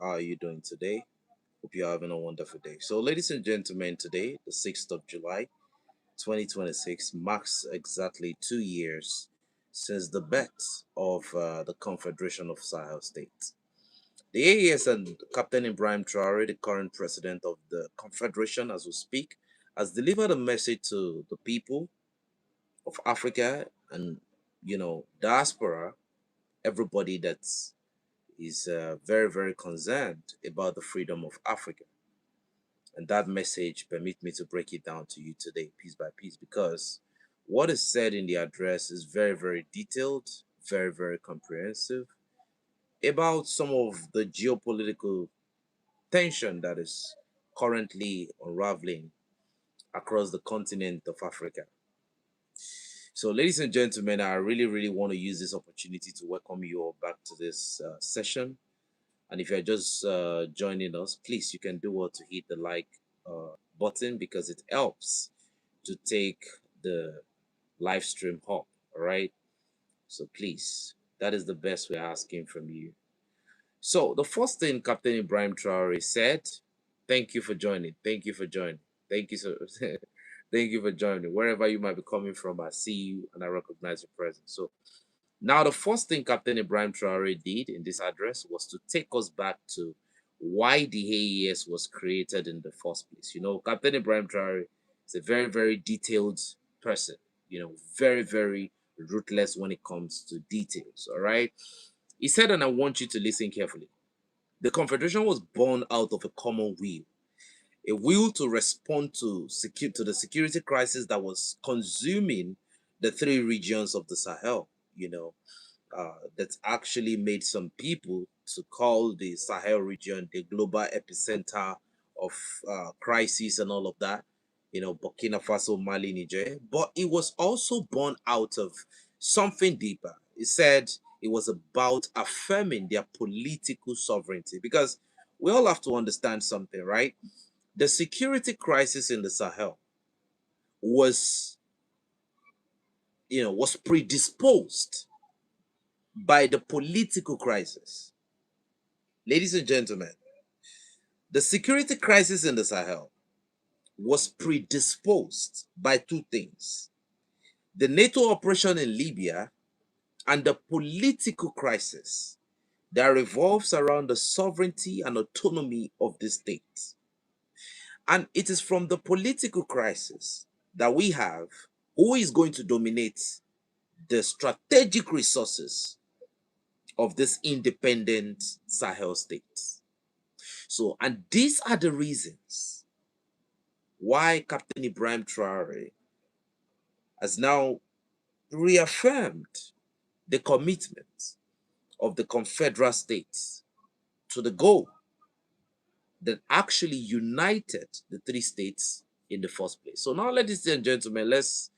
How are you doing today? Hope you're having a wonderful day. So, ladies and gentlemen, today, the 6th of July, 2026, marks exactly 2 years since the birth of the Confederation of Sahel States. The AES and Captain Ibrahim Traore, the current president of the Confederation as we speak, has delivered a message to the people of Africa and, diaspora, everybody that's is very, very concerned about the freedom of Africa. And that message permit me to break it down to you today, piece by piece, because what is said in the address is very, very detailed, very, very comprehensive about some of the geopolitical tension that is currently unraveling across the continent of Africa. So, ladies and gentlemen, I really, really want to use this opportunity to welcome you all back to this session. And if you're just joining us, please, you can do well to hit the like button because it helps to take the live stream up. All right. So please, that is the best we're asking from you. So the first thing Captain Ibrahim Traore said, thank you for joining. Thank you for joining. Thank you so thank you for joining. Wherever you might be coming from, I see you and I recognize your presence. So now, the first thing Captain Ibrahim Traore did in this address was to take us back to why the AES was created in the first place. Captain Ibrahim Traore is a very, very detailed person, very, very ruthless when it comes to details. All right. He said, and I want you to listen carefully. The Confederation was born out of a common will, a will to respond to the security crisis that was consuming the three regions of the Sahel. That actually made some people to call the Sahel region the global epicenter of crisis and all of that. Burkina Faso, Mali, Niger. But it was also born out of something deeper. It said it was about affirming their political sovereignty because we all have to understand something, right? The security crisis in the Sahel was, was predisposed by the political crisis. Ladies and gentlemen, the security crisis in the Sahel was predisposed by two things: the NATO operation in Libya and the political crisis that revolves around the sovereignty and autonomy of the state. And it is from the political crisis that we have who is going to dominate the strategic resources of this independent Sahel states. So, and these are the reasons why Captain Ibrahim Traore has now reaffirmed the commitment of the Confederate States to the goal that actually united the three states in the first place. So now, ladies and gentlemen, let's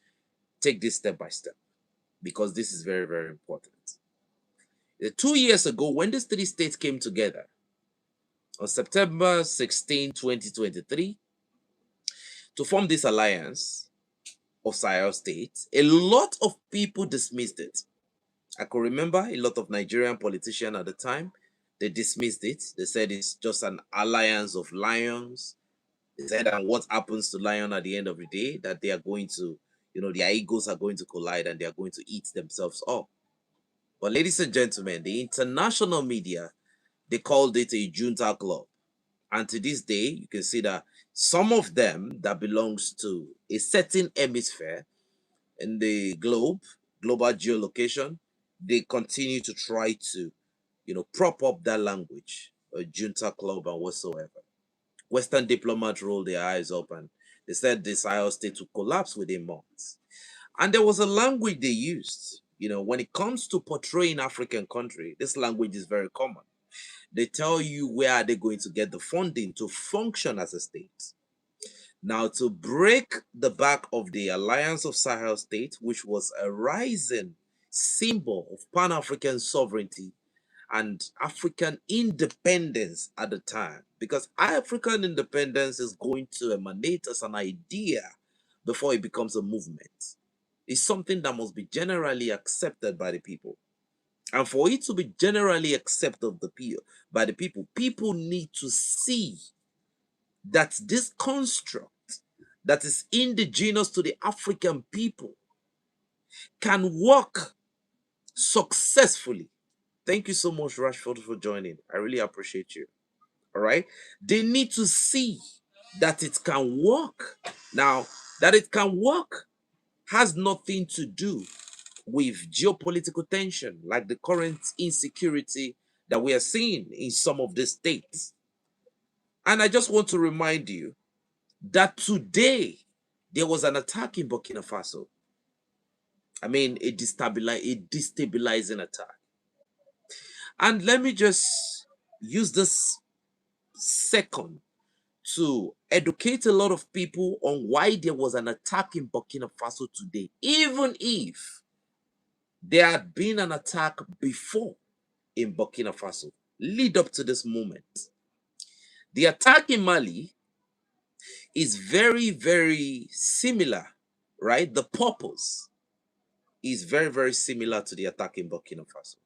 take this step by step because this is very, very important. 2 years ago, when these three states came together on September 16, 2023, to form this alliance of Sahel States, a lot of people dismissed it. I could remember a lot of Nigerian politicians at the time, they dismissed it. They said it's just an alliance of lions. They said, and what happens to lion at the end of the day? That they are going to, their egos are going to collide and they are going to eat themselves up. But ladies and gentlemen, the international media, they called it a junta club. And to this day, you can see that some of them that belongs to a certain hemisphere in the global geolocation, they continue to try to, prop up that language, a junta club and whatsoever. Western diplomats rolled their eyes up and they said the Sahel state would collapse within months. And there was a language they used. When it comes to portraying African country, this language is very common. They tell you where are they going to get the funding to function as a state. Now, to break the back of the Alliance of Sahel States, which was a rising symbol of Pan-African sovereignty and African independence at the time, because African independence is going to emanate as an idea before it becomes a movement. It's something that must be generally accepted by the people. And for it to be generally accepted by the people, people need to see that this construct that is indigenous to the African people can work successfully. Thank you so much, Rashford, for joining. I really appreciate you. All right. They need to see that it can work. Now, that it can work has nothing to do with geopolitical tension, like the current insecurity that we are seeing in some of the states. And I just want to remind you that today there was an attack in Burkina Faso. I mean, a destabilizing attack. And let me just use this second to educate a lot of people on why there was an attack in Burkina Faso today, even if there had been an attack before in Burkina Faso, lead up to this moment. The attack in Mali is very, very similar, right? The purpose is very, very similar to the attack in Burkina Faso.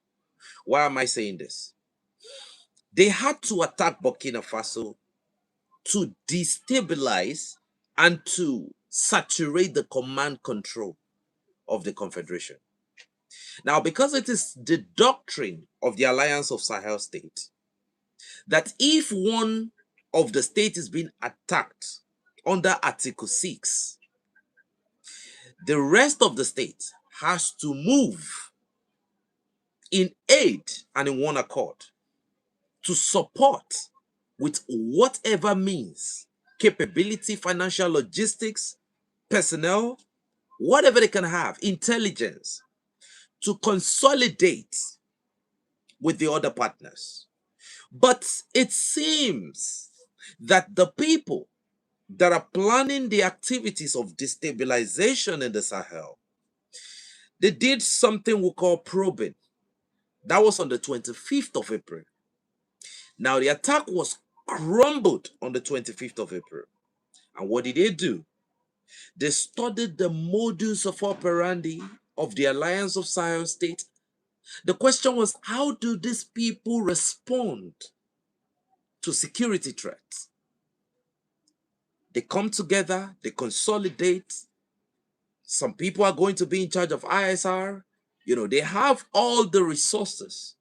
Why am I saying this? They had to attack Burkina Faso to destabilize and to saturate the command control of the Confederation. Now, because it is the doctrine of the Alliance of Sahel States that if one of the states is being attacked under Article 6, the rest of the state has to move in aid and in one accord to support with whatever means, capability, financial, logistics, personnel, whatever they can have, intelligence, to consolidate with the other partners. But it seems that the people that are planning the activities of destabilization in the Sahel, they did something we call probing. That was on the 25th of April. Now, the attack was crumbled on the 25th of April. And what did they do? They studied the modus of operandi of the Alliance of Sahel States. The question was, how do these people respond to security threats? They come together, they consolidate. Some people are going to be in charge of ISR. They have all the resources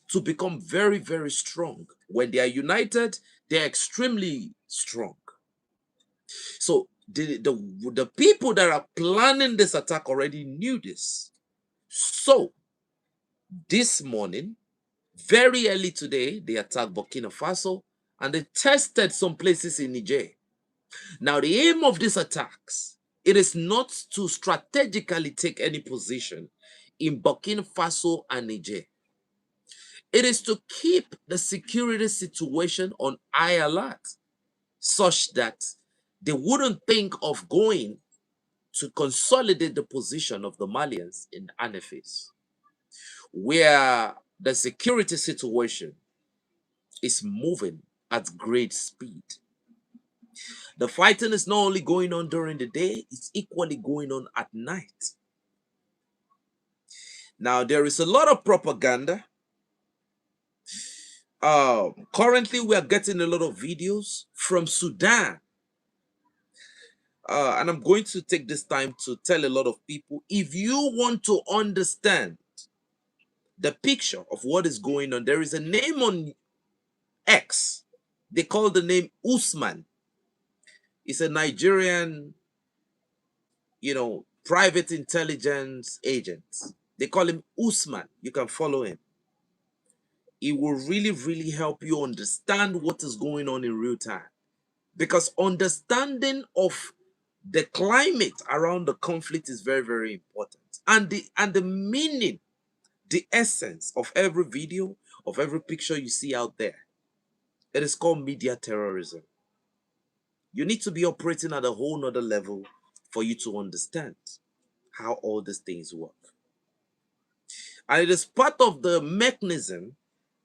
to become very, very strong. When they are united, they're extremely strong. So the people that are planning this attack already knew this. So this morning, very early today, they attacked Burkina Faso and they tested some places in Niger. Now, the aim of these attacks, it is not to strategically take any position in Burkina Faso and Niger. It is to keep the security situation on high alert, such that they wouldn't think of going to consolidate the position of the Malians in Anefis, where the security situation is moving at great speed. The fighting is not only going on during the day, it's equally going on at night. Now, there is a lot of propaganda. Currently, we are getting a lot of videos from Sudan. And I'm going to take this time to tell a lot of people, if you want to understand the picture of what is going on, there is a name on X. They call the name Usman. He's a Nigerian, private intelligence agent. They call him Usman. You can follow him. It will really, really help you understand what is going on in real time. Because understanding of the climate around the conflict is very, very important. And the meaning, the essence of every video, of every picture you see out there, it is called media terrorism. You need to be operating at a whole nother level for you to understand how all these things work. And it is part of the mechanism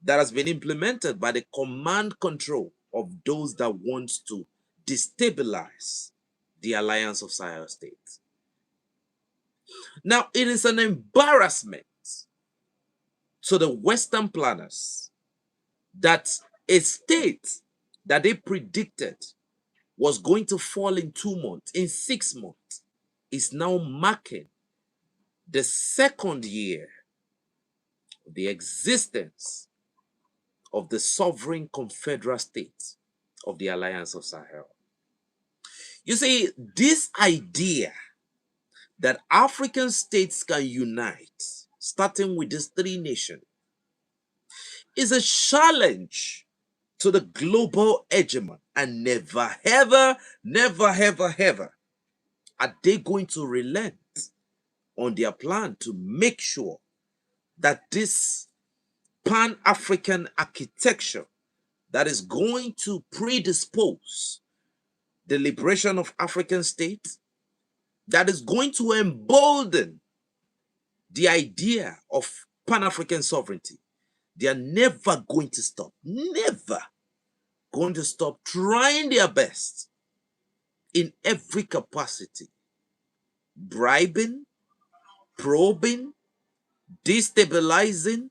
that has been implemented by the command control of those that want to destabilize the Alliance of Sahel States. Now, it is an embarrassment to the Western planners that a state that they predicted was going to fall in 2 months, in 6 months, is now marking the second year of the existence of the sovereign confederal state of the Alliance of Sahel. You see, this idea that African states can unite, starting with these 3 nations, is a challenge to the global hegemon, and never, ever, never, ever, ever are they going to relent on their plan to make sure that this pan-African architecture that is going to predispose the liberation of African states, that is going to embolden the idea of pan-African sovereignty, they are never going to stop, never going to stop trying their best in every capacity, bribing, probing, destabilizing,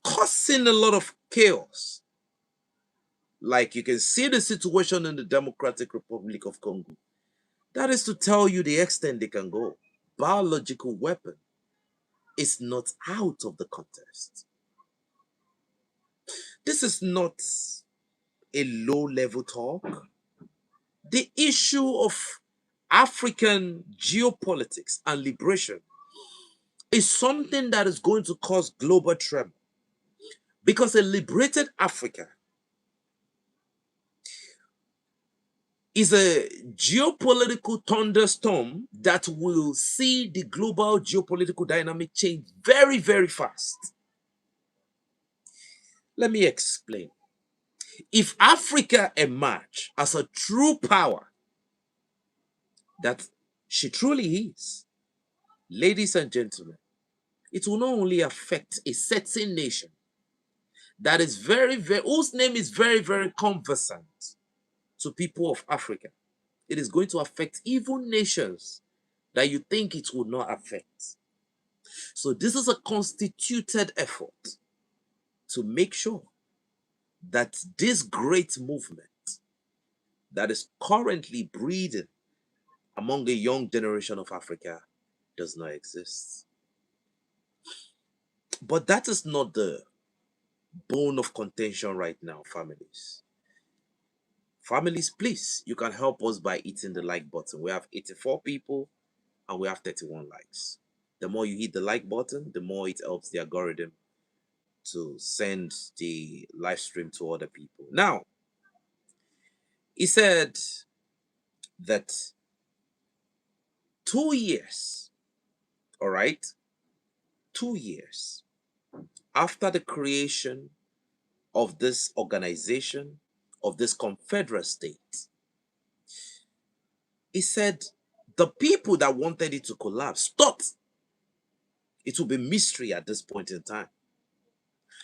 causing a lot of chaos. Like you can see the situation in the Democratic Republic of Congo. That is to tell you the extent they can go. Biological weapon is not out of the contest. This is not a low-level talk. The issue of African geopolitics and liberation is something that is going to cause global tremor, because a liberated Africa is a geopolitical thunderstorm that will see the global geopolitical dynamic change very, very fast. Let me explain. If Africa emerge as a true power that she truly is, ladies and gentlemen, it will not only affect a certain nation that is whose name is very, very conversant to people of Africa. It is going to affect even nations that you think it will not affect. So this is a constituted effort to make sure that this great movement that is currently breeding among a young generation of Africa does not exist. But that is not the bone of contention right now, families. Families, please, you can help us by hitting the like button. We have 84 people and we have 31 likes. The more you hit the like button, the more it helps the algorithm to send the live stream to other people. Now, he said that 2 years, all right, 2 years after the creation of this organization, of this Confederate state, he said the people that wanted it to collapse thought it would be mystery at this point in time.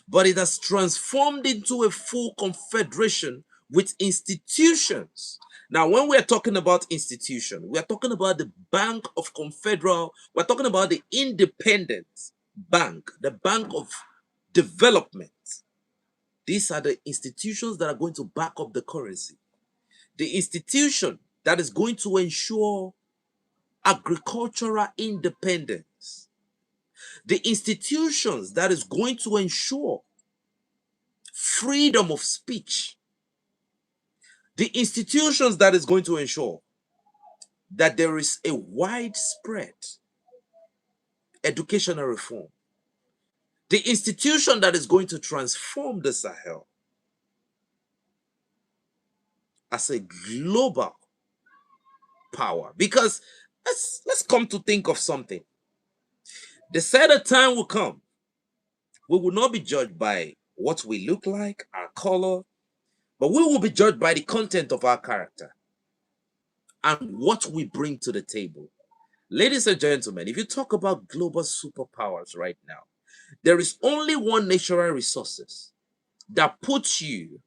But it has transformed into a full confederation with institutions. Now, when we are talking about institution, we are talking about the Bank of Confederal, we're talking about the Independent Bank, the Bank of Development. These are the institutions that are going to back up the currency. The institution that is going to ensure agricultural independence. The institutions that is going to ensure freedom of speech. The institutions that is going to ensure that there is a widespread educational reform. The institution that is going to transform the Sahel as a global power. Because let's come to think of something. They said a time will come, we will not be judged by what we look like, our color, but we will be judged by the content of our character and what we bring to the table. Ladies and gentlemen, if you talk about global superpowers right now, there is only one natural resources that puts you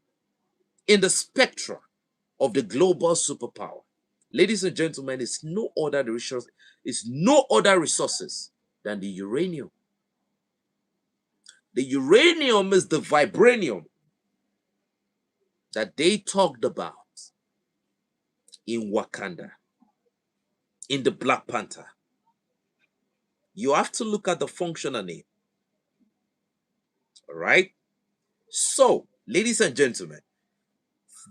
in the spectrum of the global superpower. Ladies and gentlemen, it's no other resources than the uranium. The uranium is the vibranium that they talked about in Wakanda, in the Black Panther. You have to look at the functional name. All right? So, ladies and gentlemen,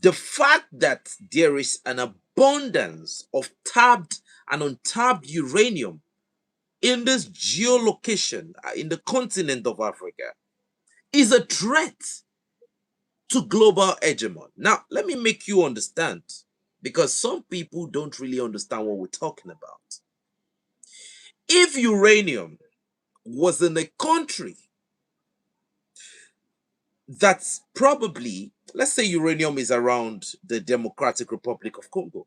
the fact that there is an abundance of tapped and untapped uranium in this geolocation in the continent of Africa is a threat to global hegemony. Now, let me make you understand, because some people don't really understand what we're talking about. If uranium was in a country that's probably, let's say uranium is around the Democratic Republic of Congo,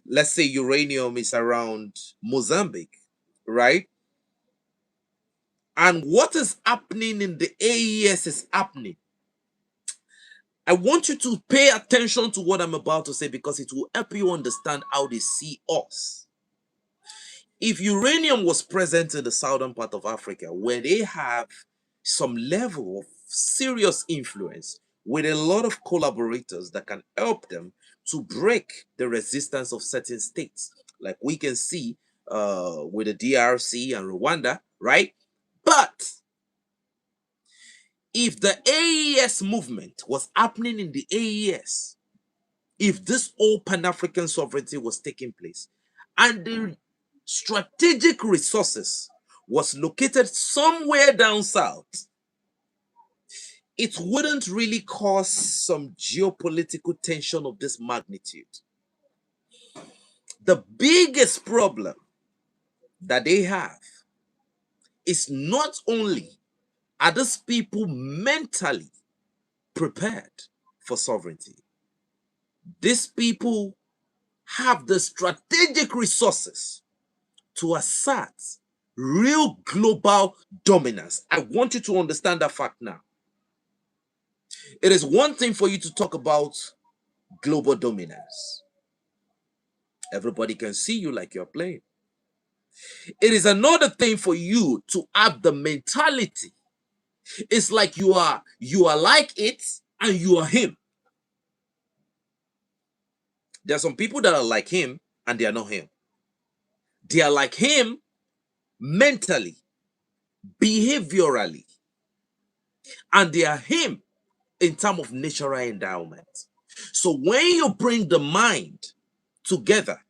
let's say uranium is around Mozambique, right? And what is happening in the AES is happening. I want you to pay attention to what I'm about to say, because it will help you understand how they see us. If uranium was present in the southern part of Africa, where they have some level of serious influence with a lot of collaborators that can help them to break the resistance of certain states, like we can see with the DRC and Rwanda, right? But if the AES movement was happening in the AES, if this whole Pan-African sovereignty was taking place, and the strategic resources was located somewhere down south, it wouldn't really cause some geopolitical tension of this magnitude. The biggest problem that they have is not only are these people mentally prepared for sovereignty, these people have the strategic resources to assert real global dominance. I want you to understand that fact now. It is one thing for you to talk about global dominance. Everybody can see you like you're playing. It is another thing for you to have the mentality. It's like you are like it and you are him. There are some people that are like him and they are not him. They are like him mentally, behaviorally, and they are him in terms of natural endowment. So when you bring the mind together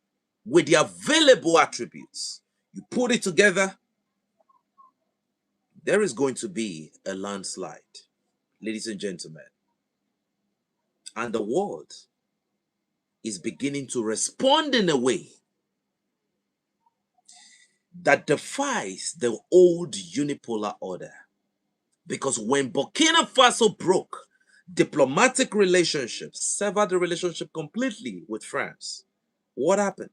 with the available attributes, you put it together, there is going to be a landslide, ladies and gentlemen. And the world is beginning to respond in a way that defies the old unipolar order. Because when Burkina Faso broke diplomatic relationships, severed the relationship completely with France, what happened?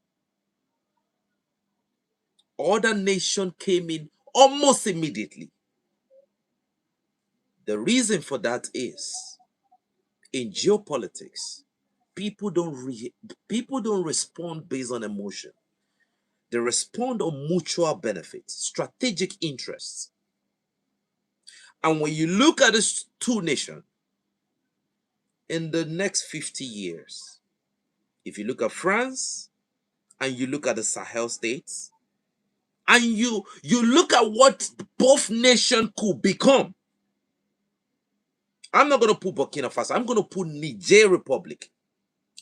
Other nation came in almost immediately. The reason for that is, in geopolitics, people don't respond based on emotion. They respond on mutual benefits, strategic interests. And when you look at these two nations in the next 50 years, if you look at France and you look at the Sahel states, and you look at what both nations could become, I'm not going to put Burkina Faso, I'm going to put Niger Republic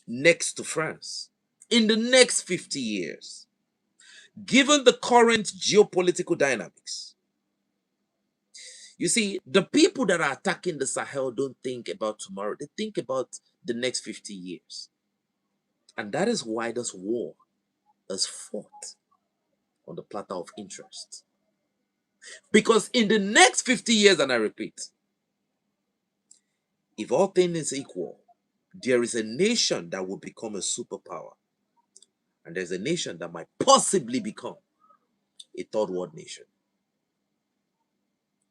next to France in the next 50 years. Given the current geopolitical dynamics, you see, the people that are attacking the Sahel don't think about tomorrow, they think about the next 50 years. And that is why this war is fought on the platter of interest. Because in the next 50 years, and I repeat, if all things is equal, there is a nation that will become a superpower. And there's a nation that might possibly become a third world nation.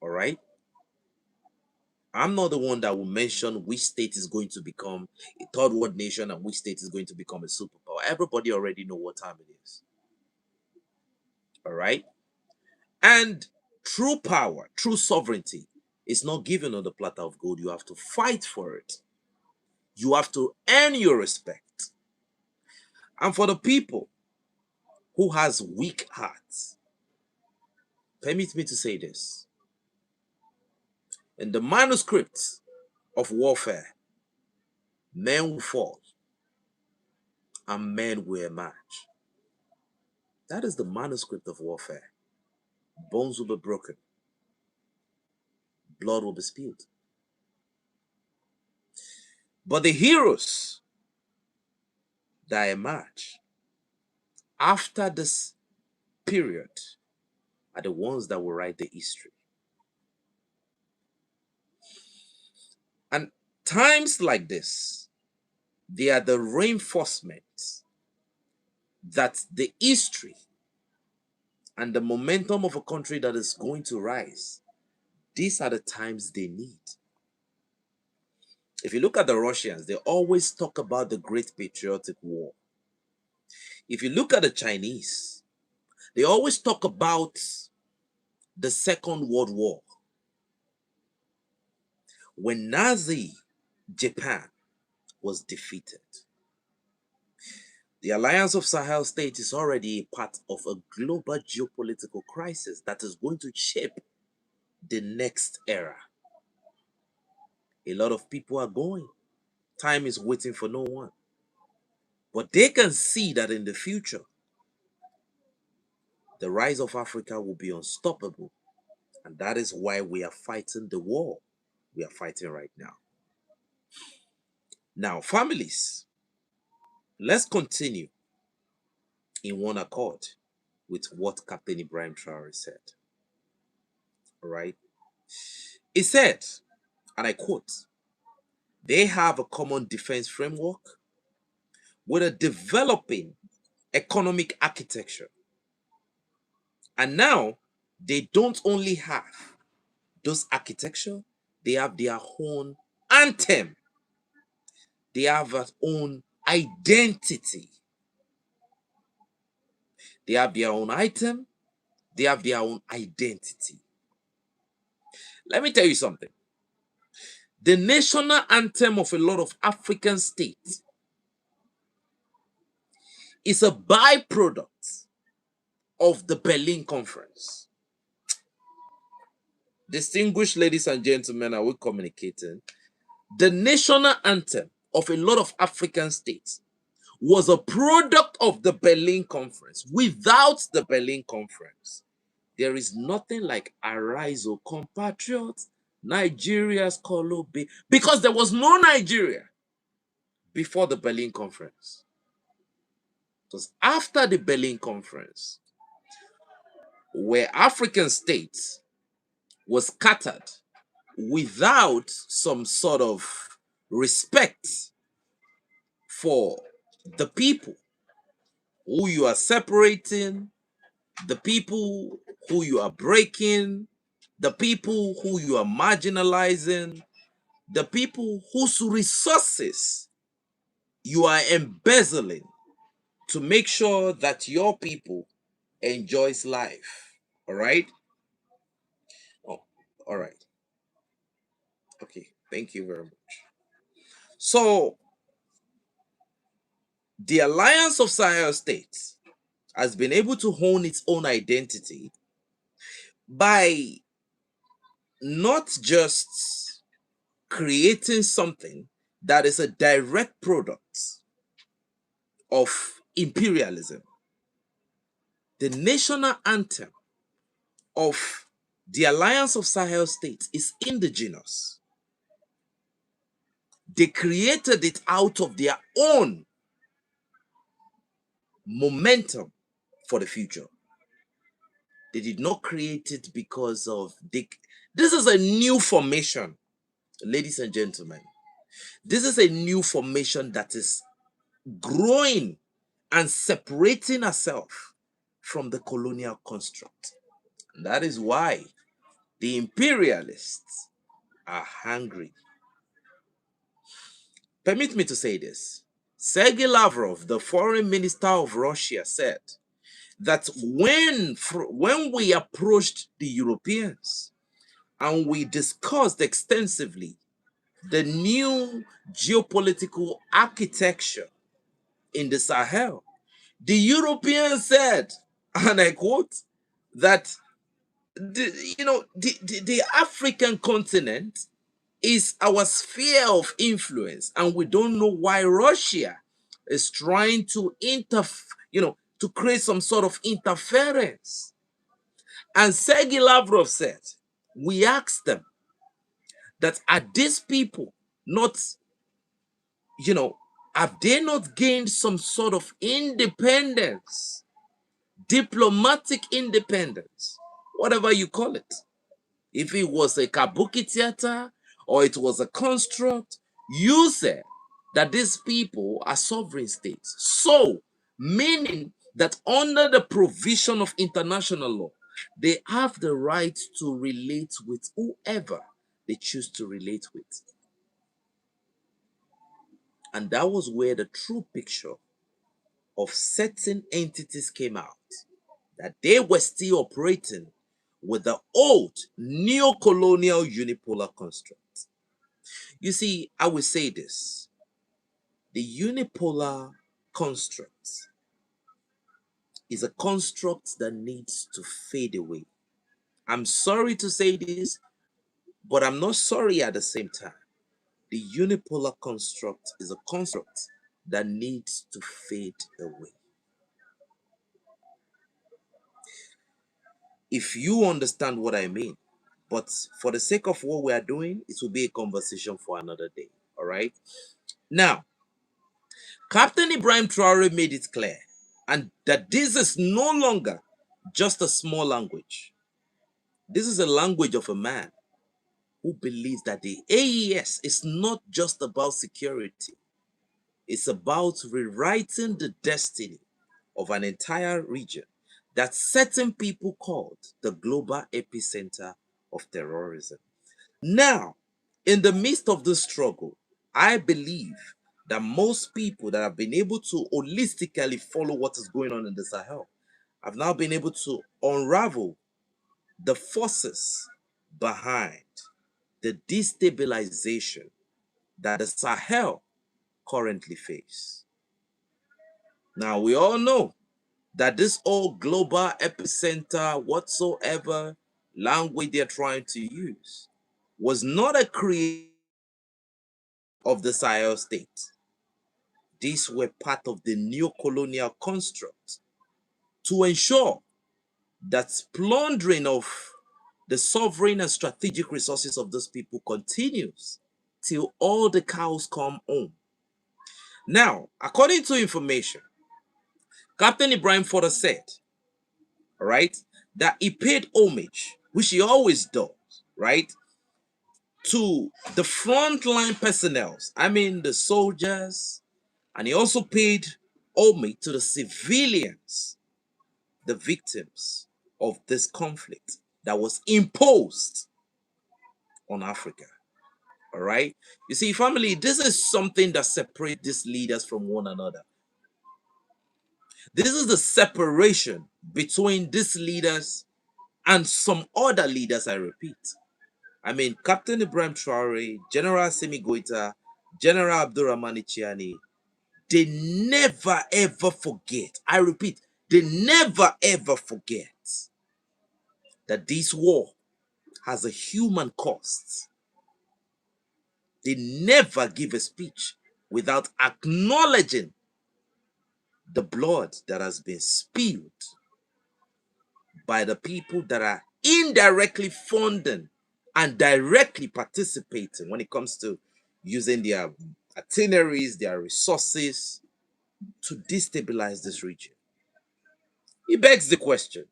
All right? I'm not the one that will mention which state is going to become a third world nation and which state is going to become a superpower. Everybody already know what time it is. All right? And true power, true sovereignty It's not given on the platter of gold. You have to fight for it. You have to earn your respect. And for the people who has weak hearts, permit me to say this. In the manuscript of warfare, men will fall and men will emerge. That is the manuscript of warfare. Bones will be broken. Blood will be spilled. But the heroes that emerge after this period are the ones that will write the history. And times like this, they are the reinforcement that the history and the momentum of a country that is going to rise, these are the times they need. If you look at the Russians, they always talk about the Great Patriotic War. If you look at the Chinese, they always talk about the Second World War. When Nazi Japan was defeated, the Alliance of Sahel States is already a part of a global geopolitical crisis that is going to shape the next era. A lot of people are going. Time is waiting for no one. But they can see that in the future, the rise of Africa will be unstoppable. And that is why we are fighting the war we are fighting right now. Now, families, let's continue in one accord with what Captain Ibrahim Traore said. All right. He said, and I quote, they have a common defense framework with a developing economic architecture. And now they don't only have those architecture, they have their own anthem. They have their own identity. They have their own item. They have their own identity. Let me tell you something. The national anthem of a lot of African states is a byproduct of the Berlin Conference. Distinguished ladies and gentlemen, are we communicating? The national anthem of a lot of African states was a product of the Berlin Conference. Without the Berlin Conference, there is nothing like Arise, O Compatriots, Nigeria's Kolobe, because there was no Nigeria before the Berlin Conference. It was after the Berlin Conference where African states was scattered without some sort of respect for the people who you are separating, the people who you are breaking, the people who you are marginalizing, the people whose resources you are embezzling to make sure that your people enjoys life. All right? Oh, all right. Okay, thank you very much. So, the Alliance of Sahel States has been able to hone its own identity by not just creating something that is a direct product of imperialism. The national anthem of the Alliance of Sahel States is indigenous. They created it out of their own momentum for the future. They did not create it because of this is a new formation, ladies and gentlemen. This is a new formation that is growing and separating herself from the colonial construct. And that is why the imperialists are hungry. Permit me to say this. Sergei Lavrov, the foreign minister of Russia, said that when we approached the Europeans, and we discussed extensively the new geopolitical architecture in the Sahel. The Europeans said, and I quote, that the African continent is our sphere of influence, and we don't know why Russia is trying to to create some sort of interference. And Sergei Lavrov said, we asked them that are these people not, have they not gained some sort of independence, diplomatic independence, whatever you call it? If it was a kabuki theater or it was a construct, you said that these people are sovereign states. So, meaning that under the provision of international law, they have the right to relate with whoever they choose to relate with. And that was where the true picture of certain entities came out, that they were still operating with the old neo-colonial unipolar construct. You see, I will say this. The unipolar construct is a construct that needs to fade away. I'm sorry to say this, but I'm not sorry at the same time. The unipolar construct is a construct that needs to fade away. If you understand what I mean, but for the sake of what we are doing, it will be a conversation for another day. All right. Now, Captain Ibrahim Traore made it clear, and that this is no longer just a small language. This is a language of a man who believes that the AES is not just about security, it's about rewriting the destiny of an entire region that certain people called the global epicenter of terrorism. Now, in the midst of this struggle, I believe that most people that have been able to holistically follow what is going on in the Sahel have now been able to unravel the forces behind the destabilization that the Sahel currently face. Now, we all know that this whole global epicenter, whatsoever language they're trying to use, was not a creation of the Sahel state. These were part of the neo-colonial construct to ensure that plundering of the sovereign and strategic resources of those people continues till all the cows come home. Now, according to information, Captain Ibrahim further said, right, that he paid homage, which he always does, right, to the frontline personnel. I mean, the soldiers, and he also paid homage to the civilians, the victims of this conflict that was imposed on Africa. All right. You see, family, this is something that separates these leaders from one another. This is the separation between these leaders and some other leaders, I repeat. I mean, Captain Ibrahim Traore, General Simi Goita, General Abdurrahmani Chiani, they never ever forget. I repeat, they never ever forget that this war has a human cost. They never give a speech without acknowledging the blood that has been spilled by the people that are indirectly funding and directly participating when it comes to using their itineraries, their resources to destabilize this region. It begs the question,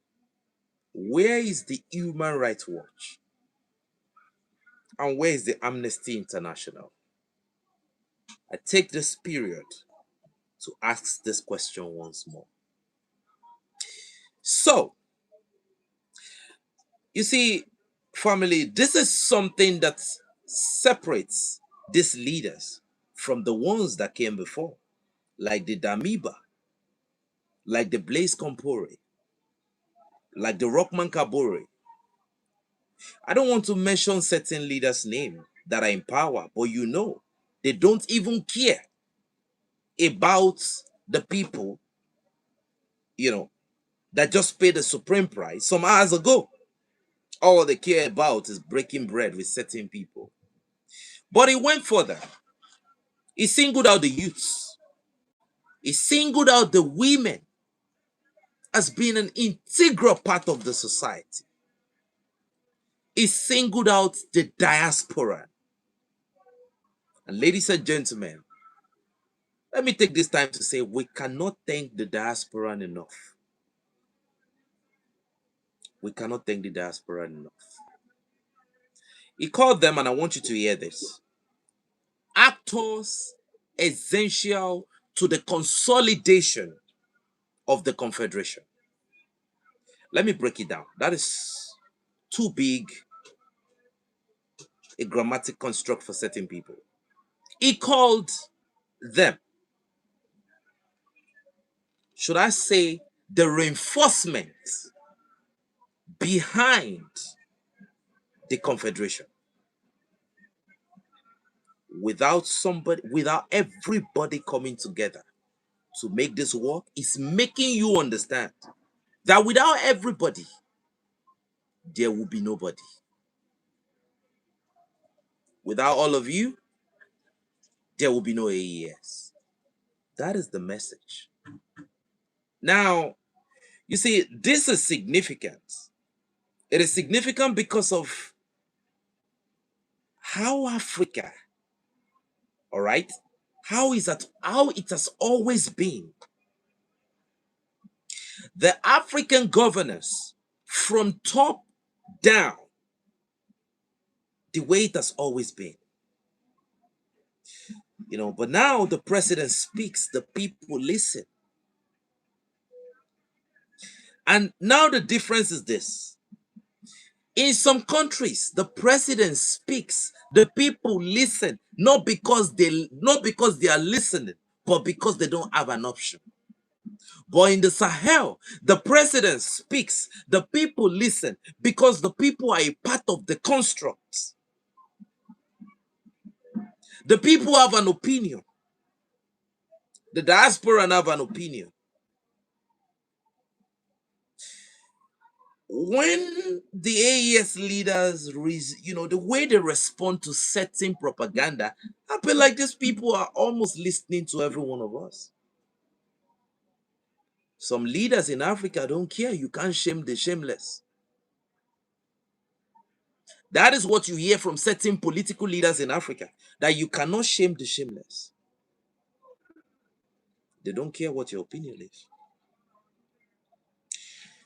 where is the Human Rights Watch? And where is the Amnesty International? I take this period to ask this question once more. So, you see, family, this is something that separates these leaders from the ones that came before, like the Damiba, like the Blaise Compaoré, like the Rockman Kabore, I don't want to mention certain leaders' name that are in power, but you know, they don't even care about the people, you know, that just paid the supreme price some hours ago. All they care about is breaking bread with certain people. But he went further. He singled out the youths. He singled out the women as being an integral part of the society. He singled out the diaspora. And ladies and gentlemen, let me take this time to say we cannot thank the diaspora enough. We cannot thank the diaspora enough. He called them, and I want you to hear this, actors essential to the consolidation of the Confederation. Let me break it down. That is too big a grammatic construct for certain people. He called them, should I say, the reinforcement behind the Confederation. Without everybody coming together to make this work, is making you understand that without everybody, there will be nobody. Without all of you, there will be no AES. That is the message. Now, you see, this is significant. It is significant because of how Africa, all right, how it has always been. The African governance from top down, the way it has always been. But now the president speaks, the people listen. And now the difference is this. In some countries, the president speaks, the people listen, not because they are listening, but because they don't have an option. But in the Sahel, the president speaks, the people listen, because the people are a part of the construct. The people have an opinion. The diaspora have an opinion. When the AES leaders, the way they respond to certain propaganda, I feel like these people are almost listening to every one of us. Some leaders in Africa don't care. You can't shame the shameless. That is what you hear from certain political leaders in Africa, that you cannot shame the shameless. They don't care what your opinion is.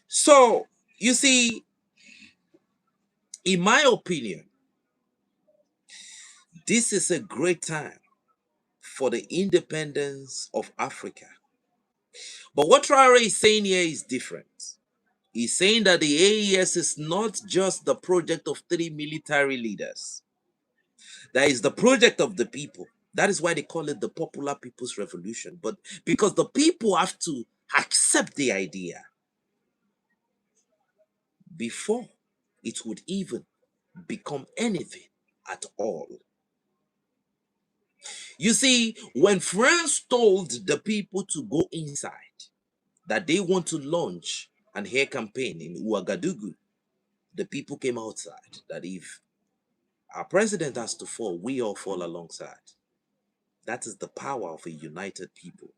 So, you see, in my opinion, this is a great time for the independence of Africa. But what Traore is saying here is different. He's saying that the AES is not just the project of 3 military leaders. That is the project of the people. That is why they call it the Popular People's Revolution. But because the people have to accept the idea before it would even become anything at all. You see, when France told the people to go inside, that they want to launch an air campaign in Ouagadougou, the people came outside, that if our president has to fall, we all fall alongside. That is the power of a united people.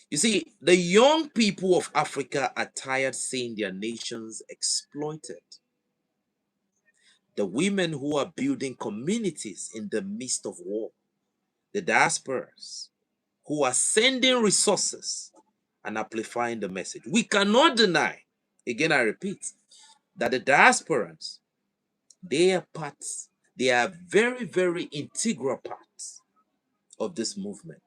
You see, the young people of Africa are tired seeing their nations exploited. The women who are building communities in the midst of war. The diasporas who are sending resources and amplifying the message. We cannot deny, again I repeat, that the diasporans, they are very, very integral parts of this movement.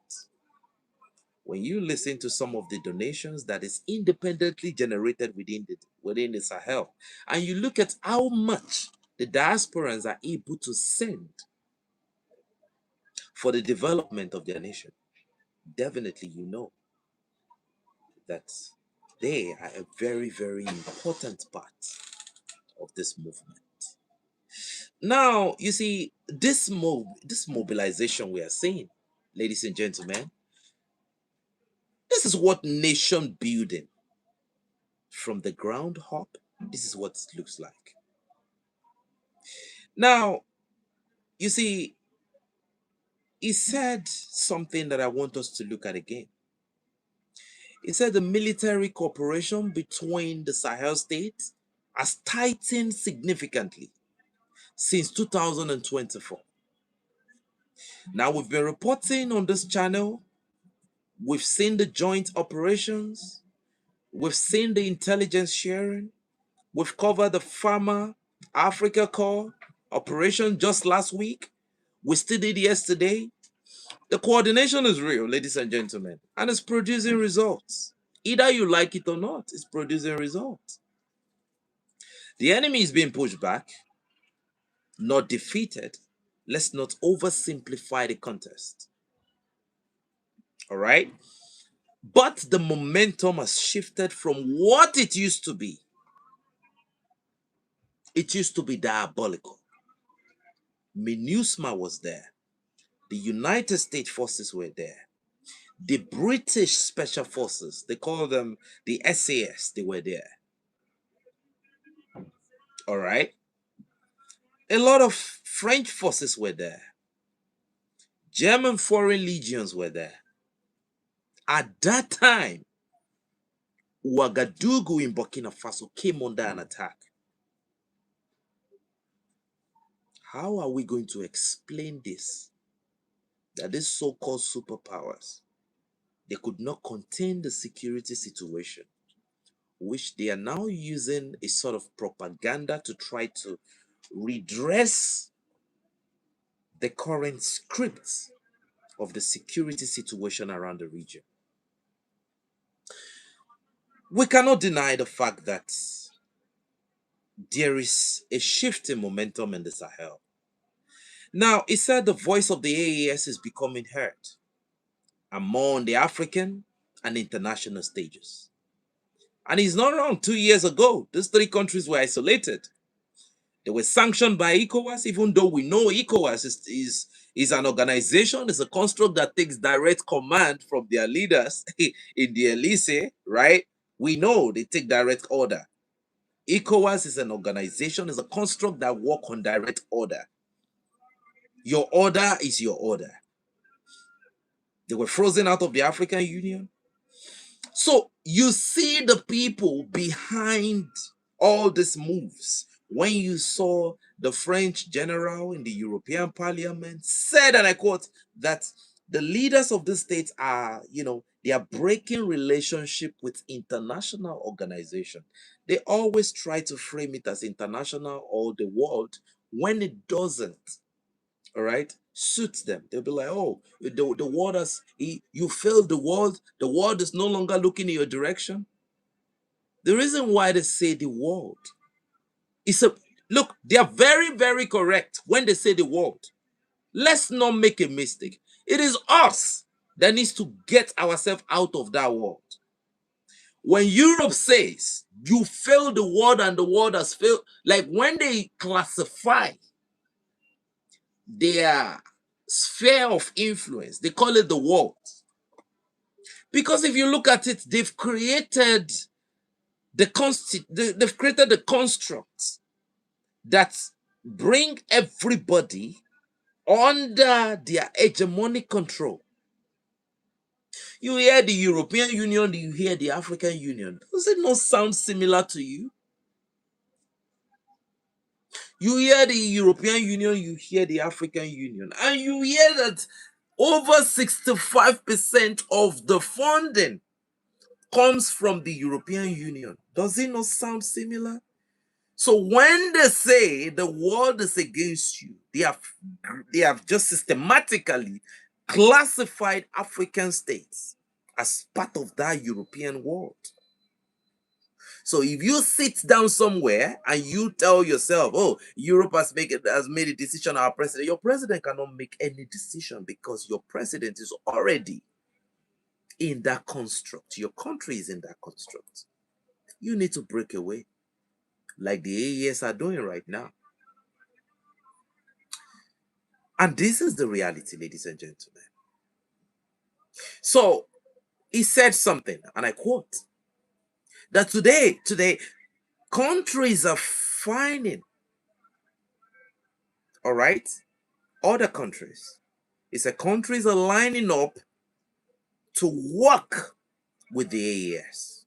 When you listen to some of the donations that is independently generated within the Sahel, and you look at how much the diasporans are able to send for the development of their nation, definitely you know that they are a very, very important part of this movement. Now, you see, this mobilization we are seeing, ladies and gentlemen, this is what nation building from the ground up, this is what it looks like. Now, you see, he said something that I want us to look at again. He said the military cooperation between the Sahel states has tightened significantly since 2024. Now, we've been reporting on this channel. We've seen the joint operations. We've seen the intelligence sharing. We've covered the Farmer Africa Corps operation just last week. We still did yesterday. The coordination is real, ladies and gentlemen, and it's producing results. Either you like it or not, it's producing results. The enemy is being pushed back, not defeated. Let's not oversimplify the contest. All right? But the momentum has shifted from what it used to be. It used to be diabolical. MINUSMA was there. The United States forces were there. The British Special Forces, they call them the SAS, they were there. All right? A lot of French forces were there. German foreign legions were there. At that time, Ouagadougou in Burkina Faso came under an attack. How are we going to explain this? That these so-called superpowers, they could not contain the security situation, which they are now using a sort of propaganda to try to redress the current scripts of the security situation around the region. We cannot deny the fact that there is a shift in momentum in the Sahel. Now, he said the voice of the AES is becoming heard among the African and international stages. And he's not wrong. 2 years ago, these three countries were isolated. They were sanctioned by ECOWAS, even though we know ECOWAS is an organization, it's a construct that takes direct command from their leaders in the Elysee, right? We know they take direct order. ECOWAS is an organization, is a construct that works on direct order. Your order is your order. They were frozen out of the African Union. So you see the people behind all these moves. When you saw the French general in the European Parliament said, and I quote, that the leaders of the states are, they are breaking relationship with international organization. They always try to frame it as international or the world when it doesn't. All right, suits them. They'll be like, oh, the world has, you failed the world is no longer looking in your direction. The reason why they say the world is look, they are very, very correct when they say the world. Let's not make a mistake. It is us that needs to get ourselves out of that world. When Europe says you failed the world and the world has failed, like when they classify their sphere of influence, they call it the world. Because if you look at it, they've created they've created the constructs that bring everybody under their hegemonic control. You hear the European Union, you hear the African Union. Does it not sound similar to you? You hear the European Union, you hear the African Union, and you hear that over 65% of the funding comes from the European Union. Does it not sound similar? So when they say the world is against you, they have just systematically classified African states as part of that European world. So if you sit down somewhere and you tell yourself, oh, Europe has made a decision, our president, your president cannot make any decision because your president is already in that construct. Your country is in that construct. You need to break away. like the AES are doing right now. And this is the reality, ladies and gentlemen. So he said something, and I quote, that today, countries are finding, all right, other countries. He said countries are lining up to work with the AES.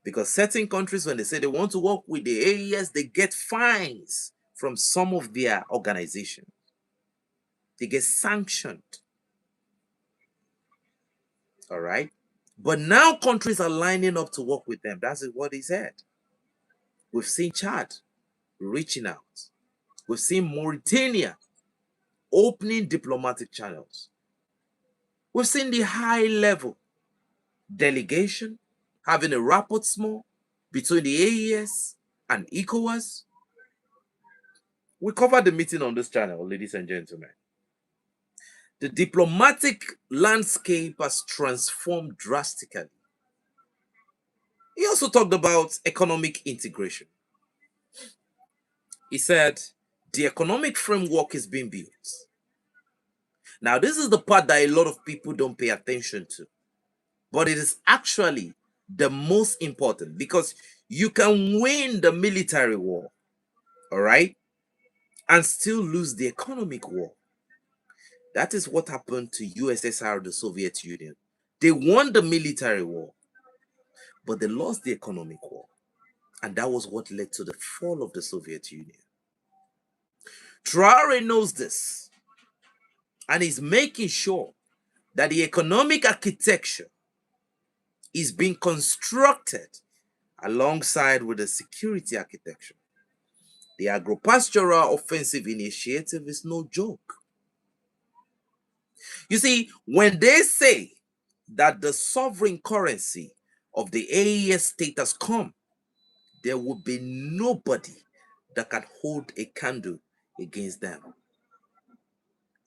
Because certain countries, when they say they want to work with the AES, they get fines from some of their organizations. They get sanctioned. All right. But now countries are lining up to work with them. That's what he said. We've seen Chad reaching out. We've seen Mauritania opening diplomatic channels. We've seen the high level delegation having a rapprochement between the AES and ECOWAS. We covered the meeting on this channel, ladies and gentlemen. The diplomatic landscape has transformed drastically. He also talked about economic integration. He said the economic framework is being built. Now, this is the part that a lot of people don't pay attention to, but it is actually the most important, because you can win the military war, all right, and still lose the economic war. That is what happened to USSR, the Soviet Union. They won the military war, but they lost the economic war. And that was what led to the fall of the Soviet Union. Traore knows this, and is making sure that the economic architecture is being constructed alongside with the security architecture. The agro-pastoral offensive initiative is no joke. You see, when they say that the sovereign currency of the AES state has come, there will be nobody that can hold a candle against them.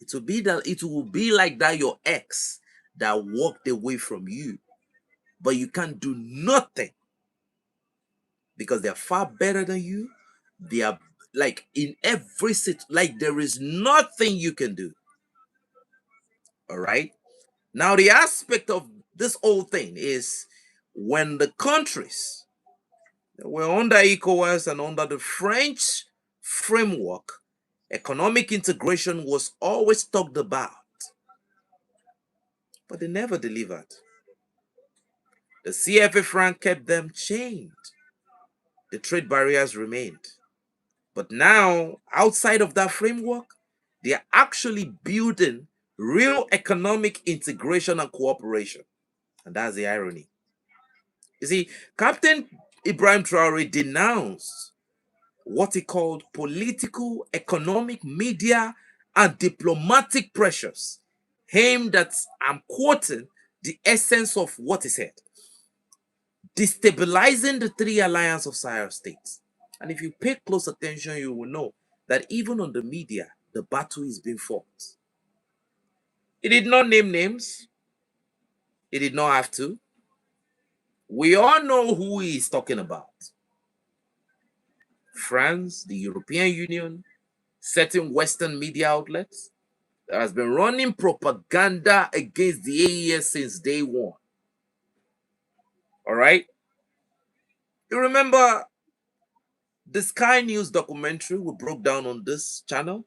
It will be like that your ex that walked away from you, but you can't do nothing because they're far better than you. They are like in every like there is nothing you can do. All right. Now the aspect of this whole thing is when the countries that were under ECOWAS and under the French framework, economic integration was always talked about, but they never delivered. The CFA franc kept them chained. The trade barriers remained. But now, outside of that framework, they are actually building real economic integration and cooperation. And that's the irony. You see, Captain Ibrahim Traoré denounced what he called political, economic, media, and diplomatic pressures aimed at, I'm quoting the essence of what he said, destabilizing the three Alliance of Sahel States. And if you pay close attention, you will know that even on the media, the battle is being fought. He did not name names. He did not have to. We all know who he is talking about. France, the European Union, certain Western media outlets that has been running propaganda against the AES since day one. All right? You remember the Sky News documentary we broke down on this channel?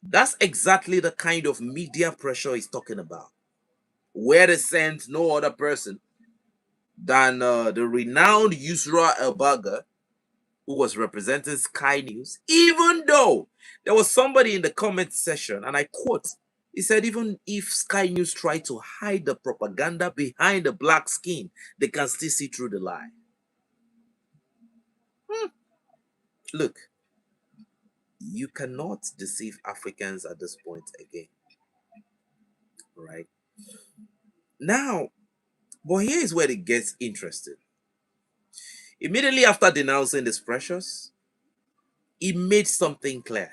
That's exactly the kind of media pressure he's talking about, where they sent no other person than the renowned Yusra Elbaga, who was representing Sky News, even though there was somebody in the comment section, and I quote, he said, even if Sky News tried to hide the propaganda behind the black skin, they can still see through the lie. Look, you cannot deceive Africans at this point again. Right? Now, but here is where it gets interesting. Immediately after denouncing these pressures, he made something clear.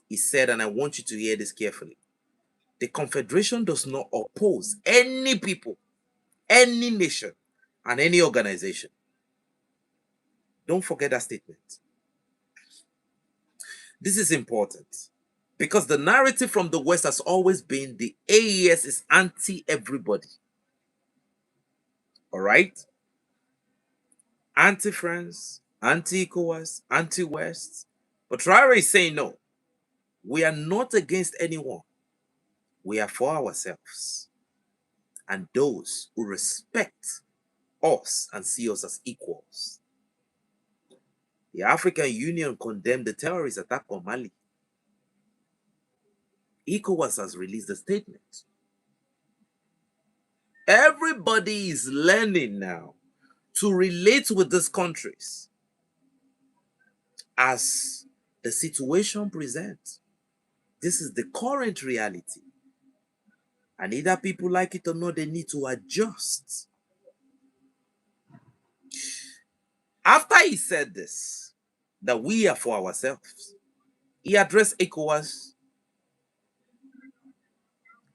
He said, and I want you to hear this carefully, the Confederation does not oppose any people, any nation, and any organization. Don't forget that statement. This is important because the narrative from the West has always been the AES is anti-everybody. All right? Anti-France, anti-ECOWAS, anti-West. But Traore is saying no. We are not against anyone. We are for ourselves and those who respect us and see us as equals. The African Union condemned the terrorist attack on Mali. ECOWAS has released a statement. Everybody is learning now to relate with these countries as the situation presents. This is the current reality. And either people like it or not, they need to adjust. After he said this, that we are for ourselves, he addressed ECOWAS.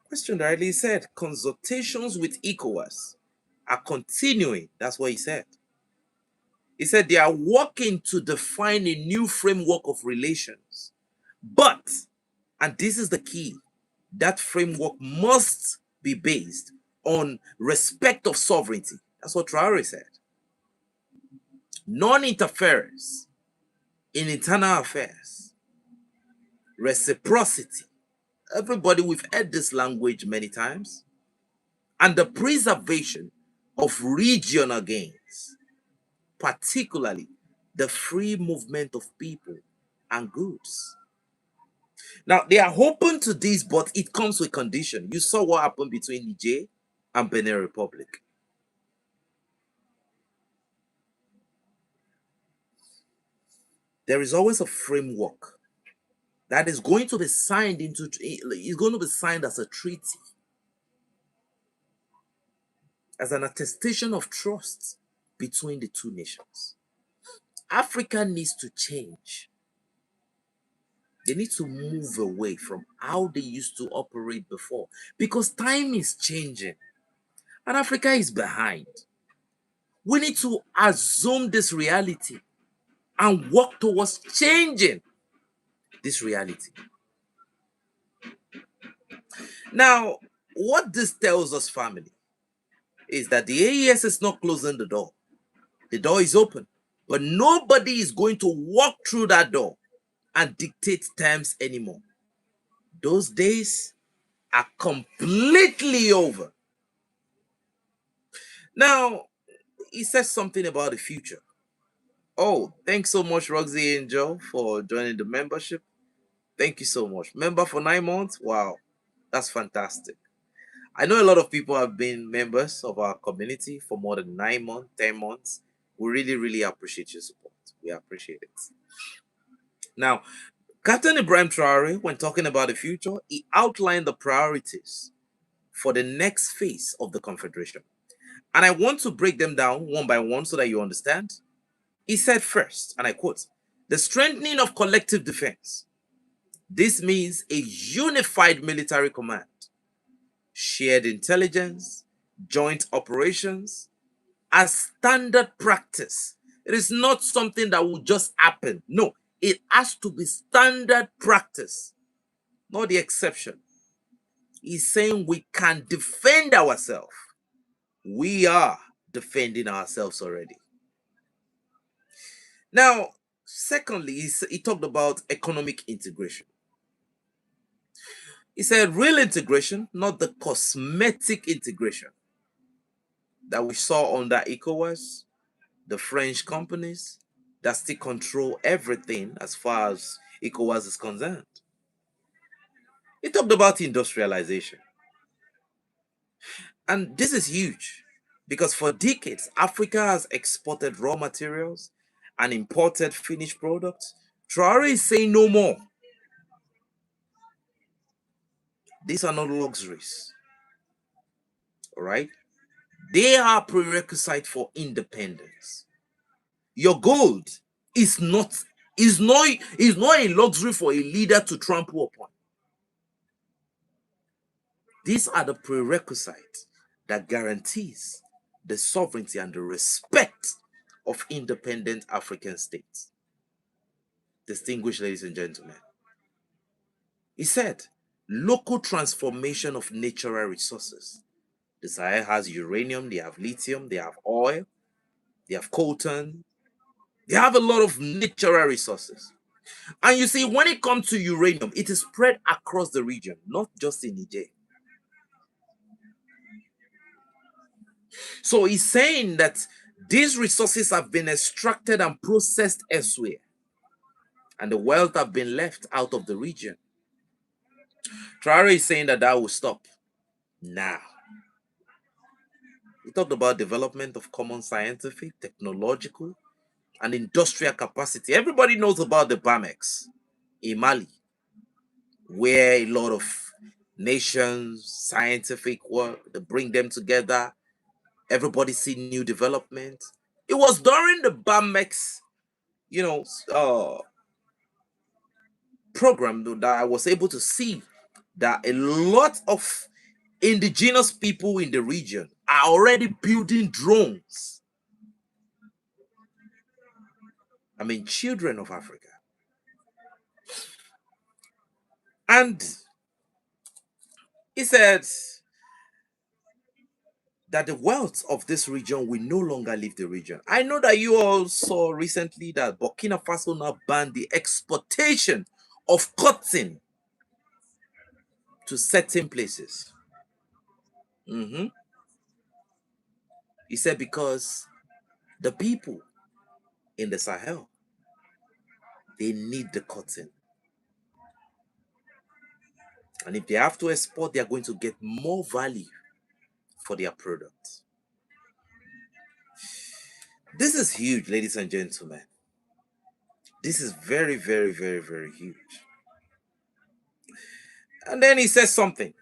Question directly, he said, consultations with ECOWAS are continuing. That's what he said. He said they are working to define a new framework of relations. But, and this is the key, that framework must be based on respect of sovereignty. That's what Traore said. Non-interference in internal affairs. Reciprocity. Everybody, we've heard this language many times. And the preservation of regional gains, particularly the free movement of people and goods. Now, they are open to this, but it comes with condition. You saw what happened between Niger and Benin Republic. There is always a framework that is going to be signed into, is going to be signed as a treaty, as an attestation of trust between the two nations. Africa needs to change. They need to move away from how they used to operate before because time is changing and Africa is behind. We need to assume this reality and work towards changing this reality. Now, what this tells us, family, is that the AES is not closing the door. The door is open, but nobody is going to walk through that door and dictate terms anymore. Those days are completely over. Now, he says something about the future. Oh, thanks so much, Roxy and Joe, for joining the membership. Thank you so much. Member for 9 months? Wow, that's fantastic. I know a lot of people have been members of our community for more than 9 months, 10 months. We really, really appreciate your support. We appreciate it. Now, Captain Ibrahim Traore, when talking about the future, he outlined the priorities for the next phase of the Confederation. And I want to break them down one by one so that you understand. He said first, and I quote, the strengthening of collective defense. This means a unified military command, shared intelligence, joint operations, as standard practice. It is not something that will just happen. No, it has to be standard practice, not the exception. He's saying we can defend ourselves. We are defending ourselves already. Now, secondly, he talked about economic integration. He said real integration, not the cosmetic integration that we saw under ECOWAS, the French companies that still control everything as far as ECOWAS is concerned. He talked about industrialization. And this is huge because for decades, Africa has exported raw materials and imported finished products. Traore is saying no more. These are not luxuries. All right? They are prerequisite for independence. Your gold is not a luxury for a leader to trample upon. These are the prerequisites that guarantees the sovereignty and the respect of independent African states. Distinguished ladies and gentlemen, he said, local transformation of natural resources. The Sahel has uranium, they have lithium, they have oil, they have coltan, they have a lot of natural resources. And you see, when it comes to uranium, it is spread across the region, not just in Niger. So he's saying that these resources have been extracted and processed elsewhere, and the wealth have been left out of the region. Traore is saying that that will stop now. He talked about development of common scientific, technological, and industrial capacity. Everybody knows about the BAMEX in Mali, where a lot of nations, scientific work, they bring them together. Everybody see new development. It was during the BAMEX, program that I was able to see that a lot of indigenous people in the region are already building drones. I mean, children of Africa. And he said that the wealth of this region will no longer leave the region. I know that you all saw recently that Burkina Faso now banned the exportation of cotton to certain places. He said because the people in the Sahel, they need the cotton. And if they have to export, they are going to get more value for their product. This is huge, ladies and gentlemen. This is very, very, very, very huge. And then he says something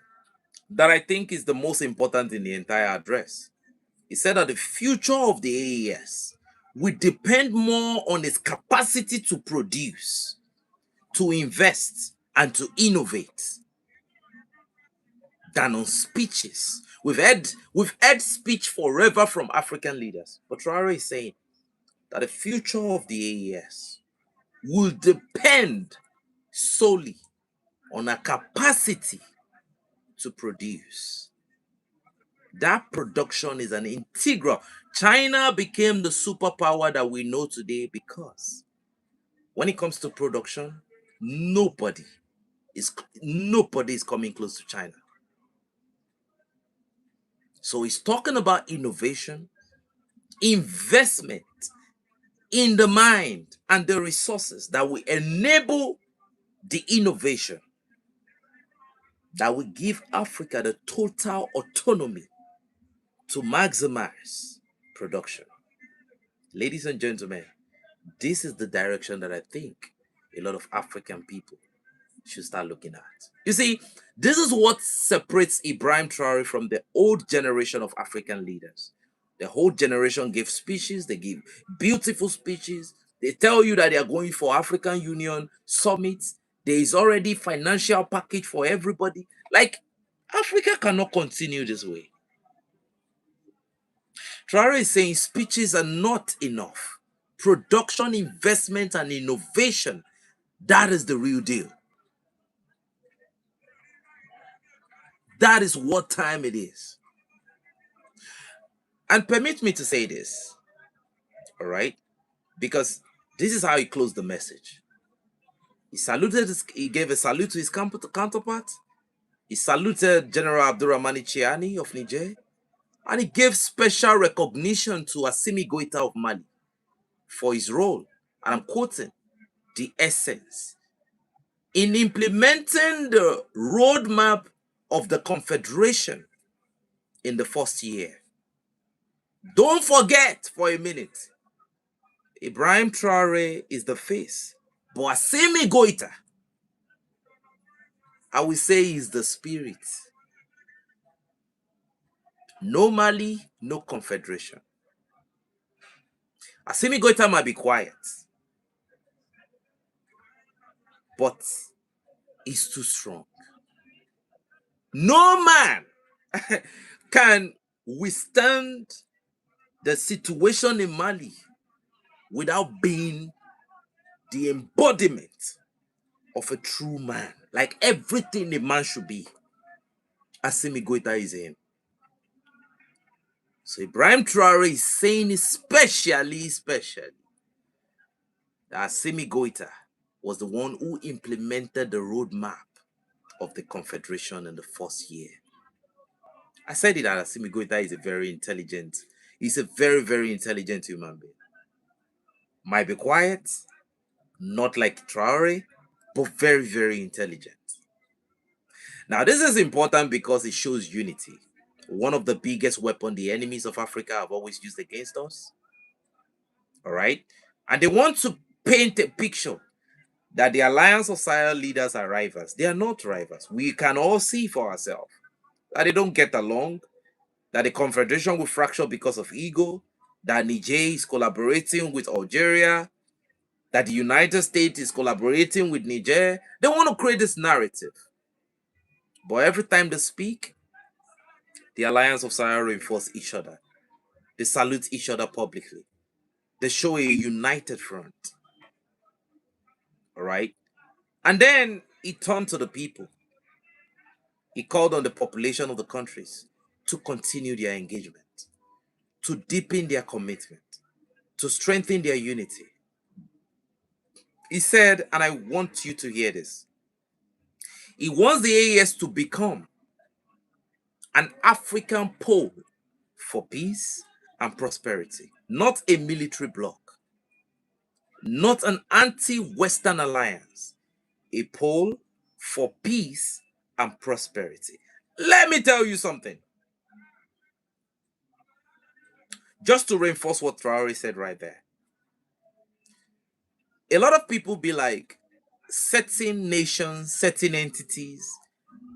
that I think is the most important in the entire address. He said that the future of the AES will depend more on its capacity to produce, to invest, and to innovate than on speeches. We've heard speech forever from African leaders. But Traore is saying that the future of the AES will depend solely on a capacity to produce. That production is an integral. China became the superpower that we know today because when it comes to production, nobody is coming close to China. So he's talking about innovation, investment in the mind and the resources that will enable the innovation that will give Africa the total autonomy to maximize production. Ladies and gentlemen, this is the direction that I think a lot of African people should start looking at. You see, this is what separates Ibrahim Traore from the old generation of African leaders. The whole generation gave speeches, they give beautiful speeches. They tell you that they are going for African Union summits. There is already financial package for everybody. Like, Africa cannot continue this way. Traore is saying speeches are not enough. Production, investment, and innovation, that is the real deal. That is what time it is. And permit me to say this, all right? Because this is how he closed the message. He gave a salute to his counterpart. He saluted General Abdurrahmani Chiani of Niger. And he gave special recognition to Assimi Goïta of Mali for his role, and I'm quoting, the essence in implementing the roadmap of the Confederation in the first year. Don't forget for a minute, Ibrahim Traore is the face, but Assimi Goïta, I will say, is the spirit. No Mali, no Confederation. Assimi Goïta might be quiet, but he's too strong. No man can withstand the situation in Mali without being the embodiment of a true man, like everything a man should be. Assimi Goita is him. So Ibrahim Traore is saying especially that Assimi Goita was the one who implemented the roadmap of the Confederation in the first year. I said it that Assimi Goita is he's a very, very intelligent human being. Might be quiet, not like Traore, but very, very intelligent. Now, this is important because it shows unity. One of the biggest weapons the enemies of Africa have always used against us. All right? And they want to paint a picture that the Alliance of Sahel leaders are rivals. They are not rivals. We can all see for ourselves that they don't get along, that the Confederation will fracture because of ego, that Niger is collaborating with Algeria, that the United States is collaborating with Niger. They want to create this narrative. But every time they speak, the Alliance of Sahel reinforce each other. They salute each other publicly. They show a united front. All right? And then he turned to the people. He called on the population of the countries to continue their engagement, to deepen their commitment, to strengthen their unity. He said, and I want you to hear this, he wants the AES to become an African pole for peace and prosperity, not a military bloc, not an anti-Western alliance, a pole for peace and prosperity. Let me tell you something. Just to reinforce what Traore said right there. A lot of people be like, certain nations, certain entities,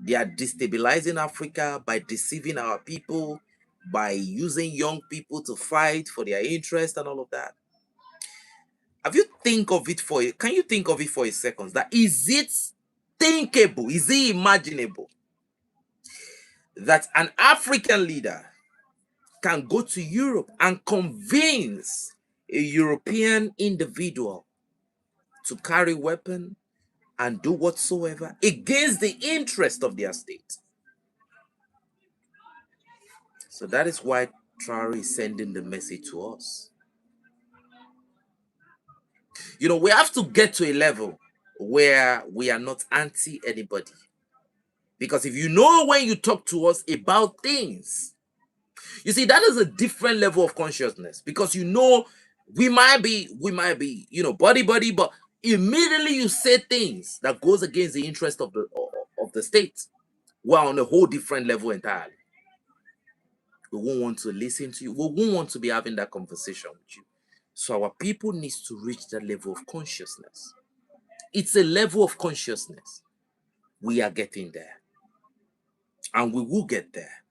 they are destabilizing Africa by deceiving our people, by using young people to fight for their interest and all of that. Can you think of it for a second? That is it thinkable? Is it imaginable that an African leader can go to Europe and convince a European individual to carry weapon and do whatsoever against the interest of their state? So that is why Traore is sending the message to us. You know, we have to get to a level where we are not anti anybody. Because if you know when you talk to us about things, you see, that is a different level of consciousness. Because you know, we might be, buddy, but immediately you say things that goes against the interest of the state. We're on a whole different level entirely. We won't want to listen to you. We won't want to be having that conversation with you. So our people needs to reach that level of consciousness. It's a level of consciousness. We are getting there. And we will get there.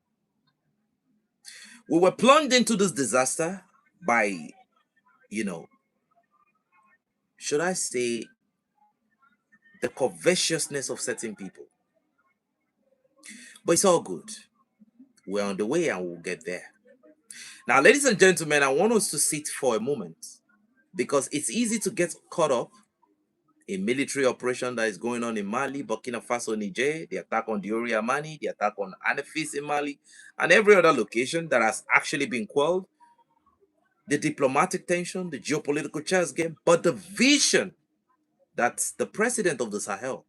We were plunged into this disaster by, should I say, the covetousness of certain people. But it's all good. We're on the way and we'll get there. Now, ladies and gentlemen, I want us to sit for a moment because it's easy to get caught up in military operation that is going on in Mali, Burkina Faso, Niger, the attack on Diori Amani, the attack on Anafis in Mali, and every other location that has actually been quelled, the diplomatic tension, the geopolitical chess game, but the vision that the president of the Sahel,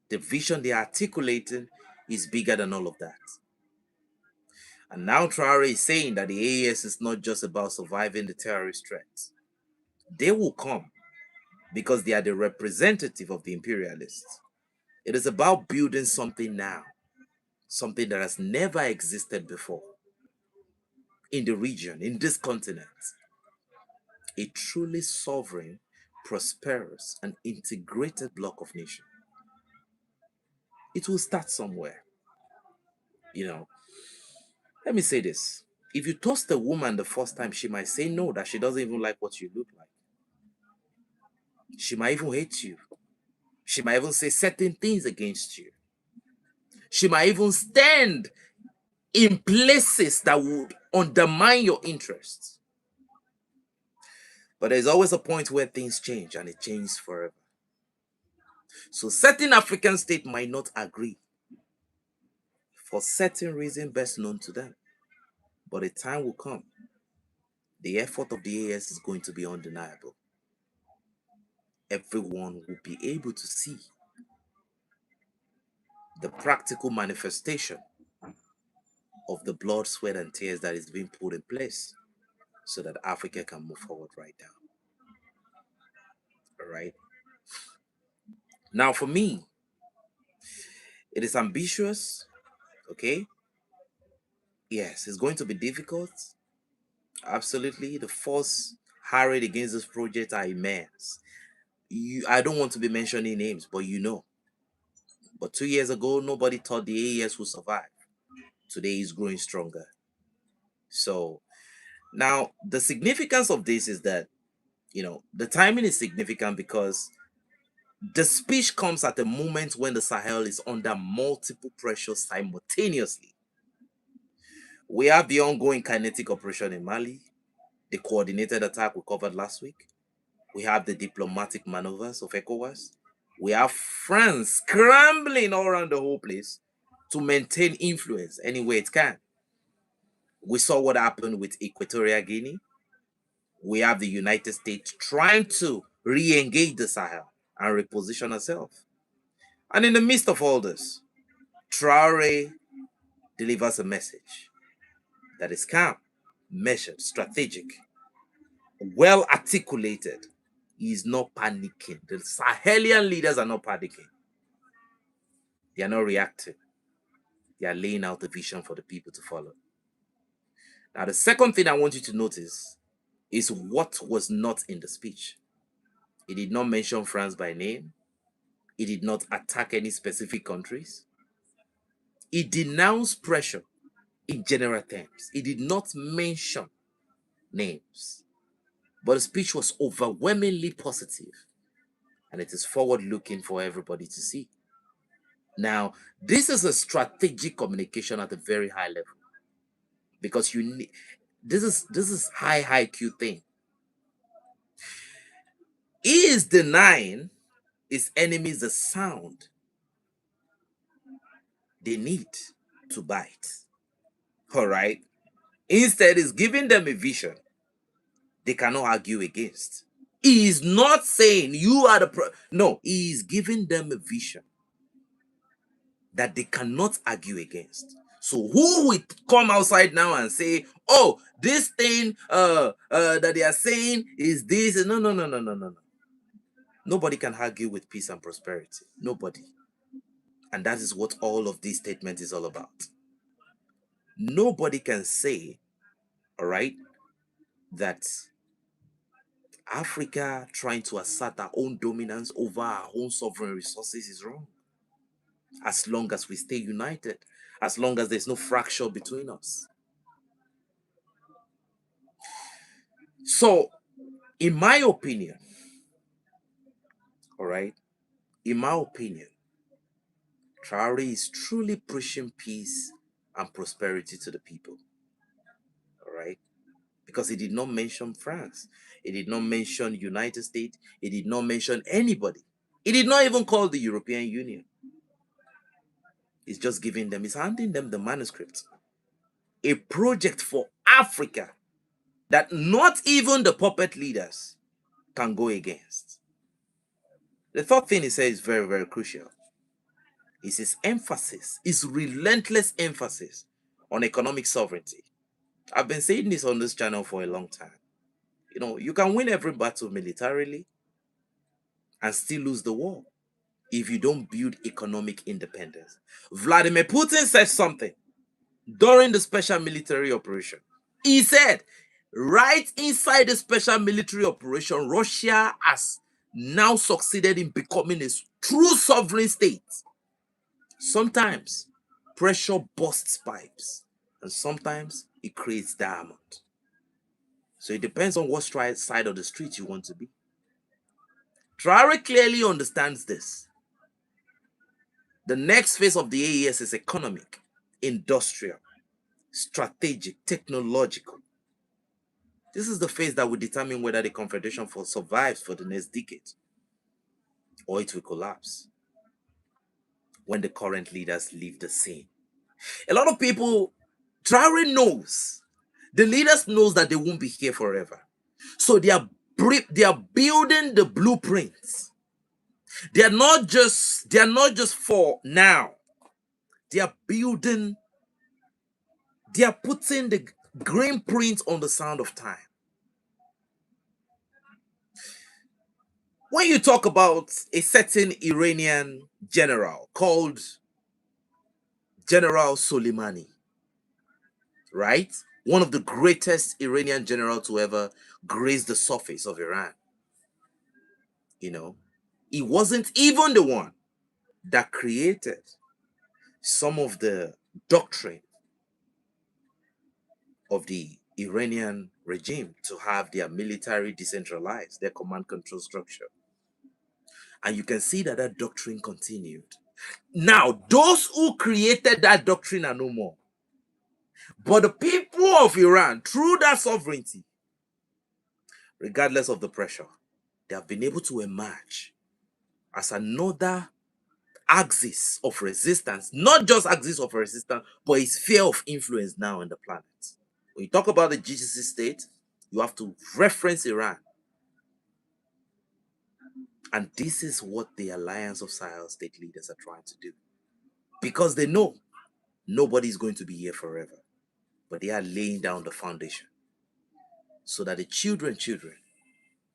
the vision they're articulating is bigger than all of that. And now Traore is saying that the AES is not just about surviving the terrorist threats. They will come because they are the representative of the imperialists. It is about building something now, something that has never existed before in the region, in this continent. A truly sovereign, prosperous, and integrated bloc of nations. It will start somewhere. Let me say this. If you toast a woman the first time, she might say no, that she doesn't even like what you look like. She might even hate you. She might even say certain things against you. She might even stand in places that would undermine your interests. But there's always a point where things change, and it changes forever. So certain African states might not agree for certain reasons best known to them. But a time will come. The effort of the AES is going to be undeniable. Everyone will be able to see the practical manifestation of the blood, sweat, and tears that is being put in place so that Africa can move forward right now. All right. Now, for me, it is ambitious. Okay. Yes, it's going to be difficult. Absolutely. The force harried against this project are immense. I don't want to be mentioning names, but you know. But 2 years ago, nobody thought the AES would survive. Today is growing stronger. So now the significance of this is that, the timing is significant because the speech comes at a moment when the Sahel is under multiple pressures simultaneously. We have the ongoing kinetic operation in Mali, the coordinated attack we covered last week. We have the diplomatic maneuvers of ECOWAS. We have France scrambling all around the whole place to maintain influence any way it can. We saw what happened with Equatorial Guinea. We have the United States trying to re-engage the Sahel and reposition herself. And in the midst of all this, Traore delivers a message that is calm, measured, strategic, well articulated. He is not panicking. The Sahelian leaders are not panicking. They are not reacting. They are laying out a vision for the people to follow. Now, the second thing I want you to notice is what was not in the speech. He did not mention France by name. He did not attack any specific countries. He denounced pressure in general terms. He did not mention names. But the speech was overwhelmingly positive, and it is forward-looking for everybody to see. Now, this is a strategic communication at a very high level, because this is high Q thing. He is denying his enemies the sound they need to bite. All right. Instead, he's giving them a vision they cannot argue against. He is not saying you are no, he is giving them a vision that they cannot argue against. So who will come outside now and say, oh, this thing that they are saying is this? No. Nobody can argue with peace and prosperity. Nobody. And that is what all of this statement is all about. Nobody can say, all right, that Africa trying to assert our own dominance over our own sovereign resources is wrong. As long as we stay united, as long as there's no fracture between us. So, in my opinion, all right, in my opinion, Traore is truly pushing peace and prosperity to the people, all right, because he did not mention France, he did not mention United States, he did not mention anybody, he did not even call the European Union. He's just giving them, he's handing them the manuscript, a project for Africa that not even the puppet leaders can go against. The third thing he says is very, very crucial. Is his emphasis, his relentless emphasis on economic sovereignty. I've been saying this on this channel for a long time. You can win every battle militarily and still lose the war if you don't build economic independence. Vladimir Putin said something during the special military operation. He said, right inside the special military operation, Russia has now succeeded in becoming a true sovereign state. Sometimes pressure bursts pipes, and sometimes it creates diamond. So it depends on what side of the street you want to be. Traore clearly understands this. The next phase of the AES is economic, industrial, strategic, technological. This is the phase that will determine whether the Confederation survives for the next decade or it will collapse when the current leaders leave the scene. A lot of people, Traore knows, the leaders knows that they won't be here forever. So they are building the blueprints. They are not just for now. They are building, they are putting the green print on the sand of time. When you talk about a certain Iranian general called General Soleimani, right? One of the greatest Iranian generals to ever grace the surface of Iran. You know, he wasn't even the one that created some of the doctrine of the Iranian regime to have their military decentralized, their command control structure. And you can see that that doctrine continued. Now, those who created that doctrine are no more. But the people of Iran, through that sovereignty, regardless of the pressure, they have been able to emerge as another axis of resistance, not just axis of resistance, but a sphere of influence now on the planet. When you talk about the GCC state, you have to reference Iran. And this is what the Alliance of Sahel State leaders are trying to do. Because they know nobody's going to be here forever. But they are laying down the foundation so that the children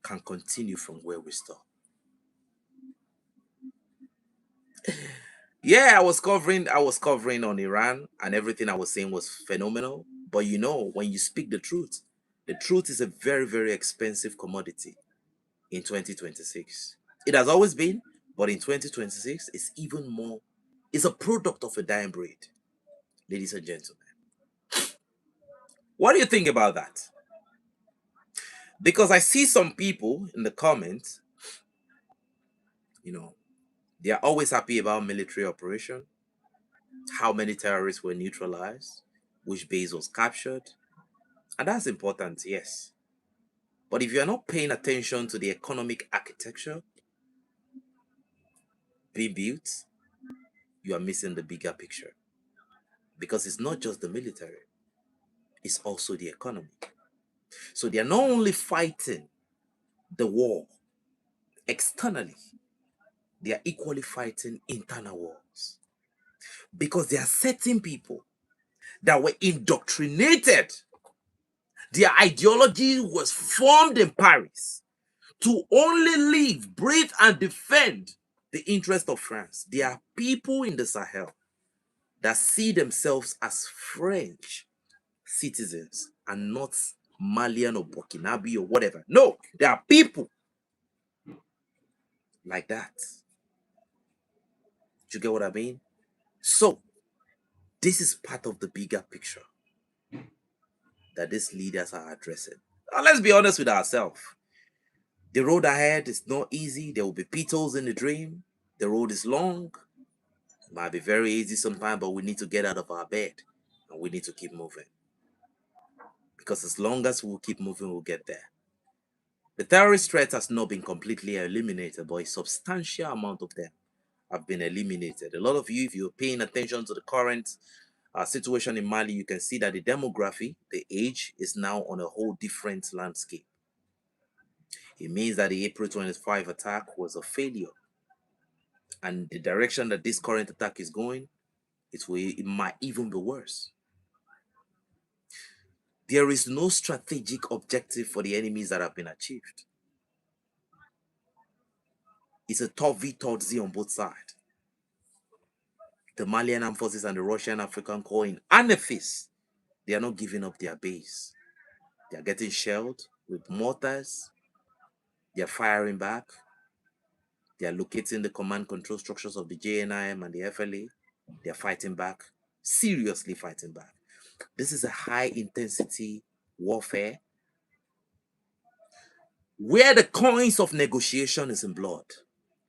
can continue from where we stop. Yeah, I was covering on Iran, and everything I was saying was phenomenal. But you know, when you speak the truth is a very, very expensive commodity in 2026. It has always been, but in 2026, it's even more. It's a product of a dying breed, ladies and gentlemen. What do you think about that? Because I see some people in the comments, you know, they are always happy about military operation, how many terrorists were neutralized, which base was captured. And that's important, yes. But if you're not paying attention to the economic architecture being built, you are missing the bigger picture. Because it's not just the military, it's also the economy. So they are not only fighting the war externally, they are equally fighting internal wars. Because there are certain people that were indoctrinated. Their ideology was formed in Paris to only live, breathe, and defend the interest of France. There are people in the Sahel that see themselves as French citizens and not Malian or Burkinabe or whatever. No, there are people like that. Do you get what I mean? So, this is part of the bigger picture that these leaders are addressing. Now, let's be honest with ourselves. The road ahead is not easy. There will be pitfalls in the dream. The road is long. It might be very easy sometimes, but we need to get out of our bed and we need to keep moving. Because as long as we'll keep moving, we'll get there. The terrorist threat has not been completely eliminated, but a substantial amount of them have been eliminated. A lot of you, if you're paying attention to the current situation in Mali, you can see that the demography, the age, is now on a whole different landscape. It means that the April 25 attack was a failure. And the direction that this current attack is going, it might even be worse. There is no strategic objective for the enemies that have been achieved. It's a topsy-turvy on both sides. The Malian armed forces and the Russian African Corps in Anefis, they are not giving up their base. They are getting shelled with mortars. They are firing back. They are locating the command control structures of the JNIM and the FLA. They are fighting back, seriously fighting back. This is a high intensity warfare where the coins of negotiation is in blood.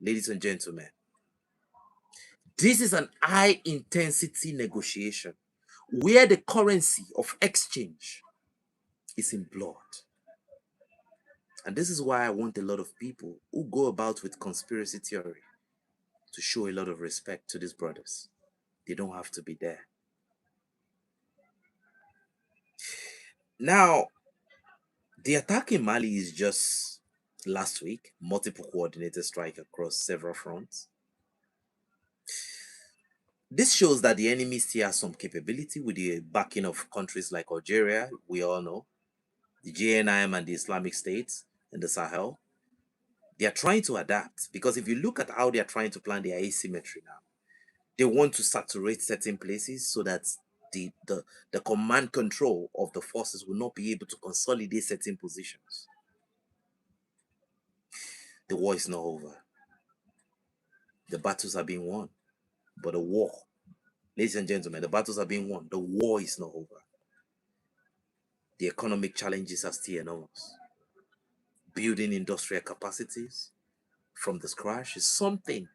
Ladies and gentlemen, this is an high intensity negotiation where the currency of exchange is in blood. And this is why I want a lot of people who go about with conspiracy theory to show a lot of respect to these brothers. They don't have to be there. Now, the attack in Mali is just last week, multiple coordinated strike across several fronts. This shows that the enemy still has some capability with the backing of countries like Algeria, we all know, the JNIM and the Islamic States in the Sahel. They are trying to adapt, because if you look at how they are trying to plan their asymmetry now, they want to saturate certain places so that the command control of the forces will not be able to consolidate certain positions. The war is not over. The battles are being won, but the war, ladies and gentlemen, the battles are being won. The war is not over. The economic challenges are still enormous. Building industrial capacities from the scratch is something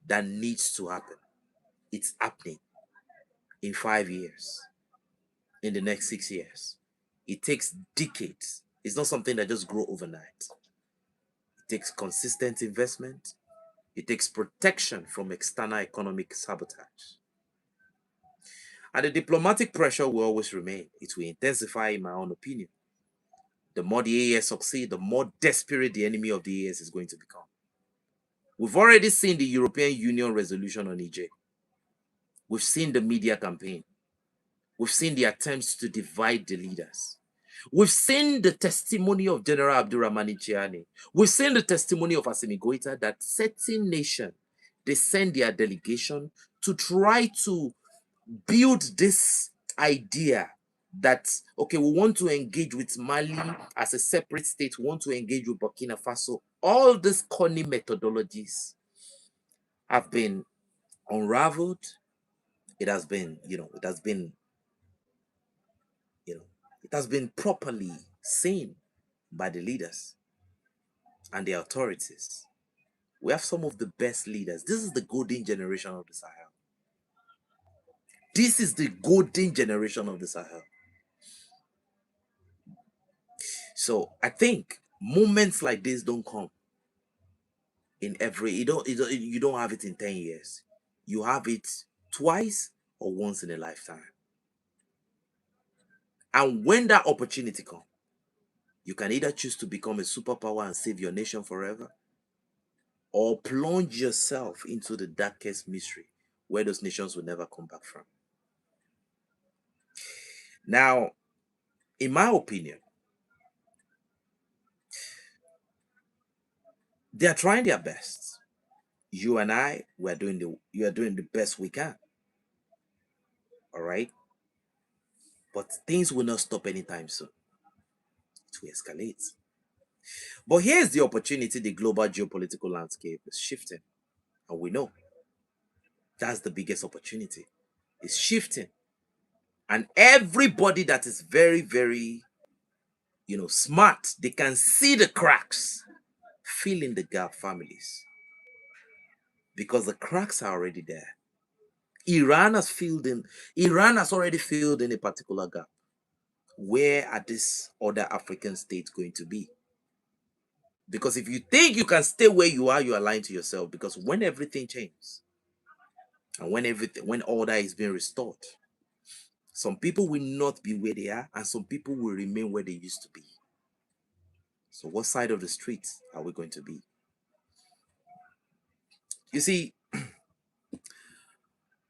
that needs to happen. It's happening in 5 years, in the next 6 years. It takes decades. It's not something that just grows overnight. It takes consistent investment. It takes protection from external economic sabotage. And the diplomatic pressure will always remain. It will intensify, in my own opinion. The more the AES succeed, the more desperate the enemy of the AES is going to become. We've already seen the European Union resolution on Niger. We've seen the media campaign. We've seen the attempts to divide the leaders. We've seen the testimony of General Abdurrahman Chiani. We've seen the testimony of Assimi Goïta that certain nations, they send their delegation to try to build this idea that, okay, we want to engage with Mali as a separate state, we want to engage with Burkina Faso. All these corny methodologies have been unraveled. It has been, it has been properly seen by the leaders and the authorities. We have some of the best leaders. This is the golden generation of the Sahel. This is the golden generation of the Sahel. So I think moments like this don't come in every, you don't have it in 10 years. You have it twice or once in a lifetime. And when that opportunity comes, you can either choose to become a superpower and save your nation forever, or plunge yourself into the darkest mystery where those nations will never come back from. Now, in my opinion, they are trying their best. You and I, you are doing the best we can. All right? But things will not stop anytime soon. It will escalate. But here's the opportunity: the global geopolitical landscape is shifting. And we know that's the biggest opportunity. It's shifting. And everybody that is very, very, smart, they can see the cracks, fill in the gap, families. Because the cracks are already there. Iran has already filled in a particular gap. Where are these other African states going to be? Because if you think you can stay where you are lying to yourself. Because when everything changes, and when order is being restored, some people will not be where they are, and some people will remain where they used to be. So what side of the street are we going to be? You see,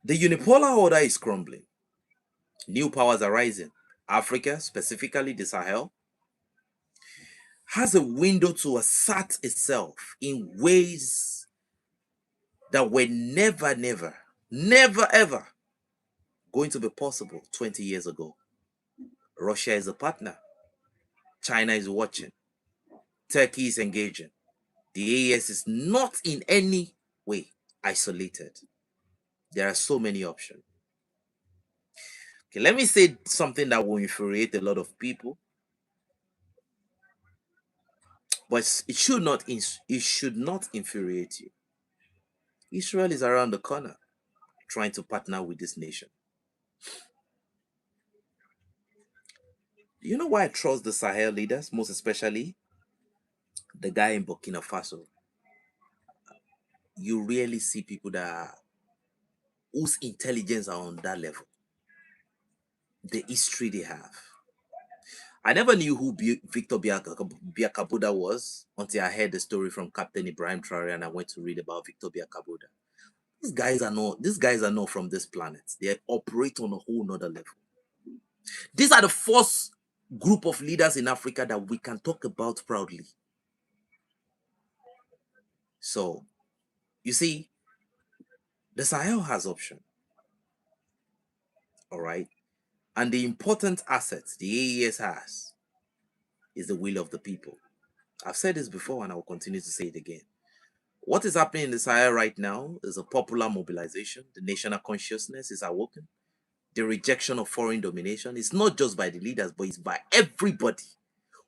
the unipolar order is crumbling. New powers are rising. Africa, specifically the Sahel, has a window to assert itself in ways that were never, ever going to be possible 20 years ago. Russia is a partner. China is watching. Turkey is engaging. The AES is not in any way isolated. There are so many options. Okay, let me say something that will infuriate a lot of people, but it should not infuriate you. Israel is around the corner trying to partner with this nation. You know why I trust the Sahel leaders, most especially the guy in Burkina Faso? You rarely see people whose intelligence are on that level. The history they have. I never knew who Victor Biakabuda was until I heard the story from Captain Ibrahim Traoré and I went to read about Victor Biakabuda. These guys are not from this planet. They operate on a whole nother level. These are the first group of leaders in Africa that we can talk about proudly. So, you see, the Sahel has option, all right? And the important assets the AES has is the will of the people. I've said this before and I will continue to say it again. What is happening in the Sahel right now is a popular mobilization. The national consciousness is awoken. The rejection of foreign domination is not just by the leaders, but it's by everybody.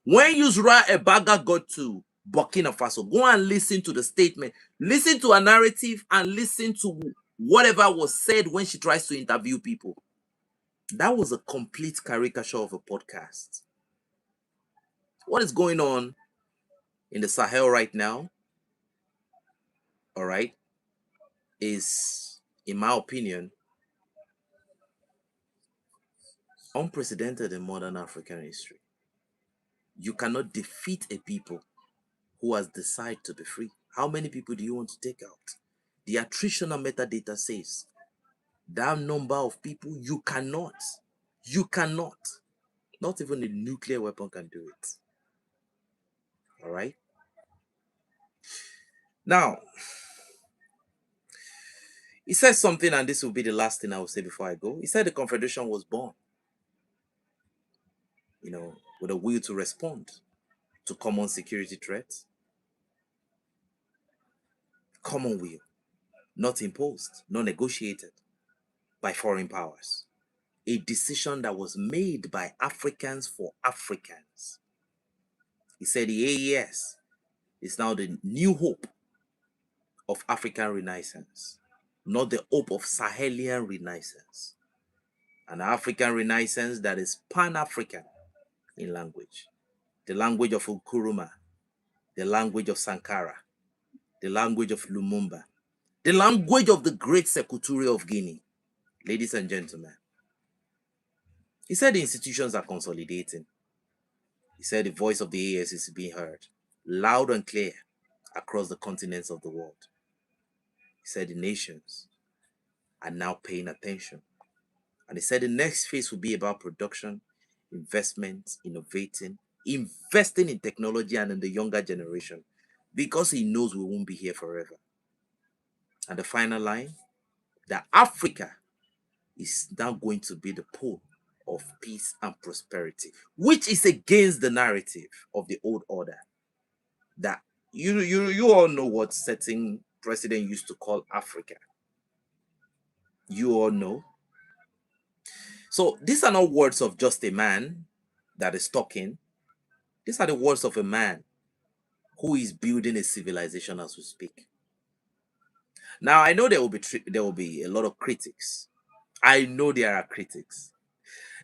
When Yusra Ebaga got to Burkina Faso, go and listen to the statement, listen to a narrative, and listen to whatever was said when she tries to interview people. That was a complete caricature of a podcast. What is going on in the Sahel right now, all right, is, in my opinion, unprecedented in modern African history. You cannot defeat a people who has decided to be free. How many people do you want to take out? The attritional metadata says that number of people, you cannot. You cannot. Not even a nuclear weapon can do it. All right? Now, he said something, and this will be the last thing I will say before I go. He said the Confederation was born, with a will to respond to common security threats. Common will, not imposed, not negotiated by foreign powers. A decision that was made by Africans for Africans. He said the AES is now the new hope of African Renaissance, not the hope of Sahelian Renaissance. An African Renaissance that is Pan-African in language. The language of Nkrumah, the language of Sankara, the language of Lumumba, the language of the great Sekou Touré of Guinea. Ladies and gentlemen, he said the institutions are consolidating. He said the voice of the AES is being heard loud and clear across the continents of the world. He said the nations are now paying attention. And he said the next phase will be about production, investment, innovating, investing in technology and in the younger generation, because he knows we won't be here forever. And the final line, that Africa is now going to be the pole of peace and prosperity, which is against the narrative of the old order. That you all know what certain president used to call Africa. You all know. So these are not words of just a man that is talking. These are the words of a man who is building a civilization as we speak. Now I know there will be a lot of critics. I know there are critics.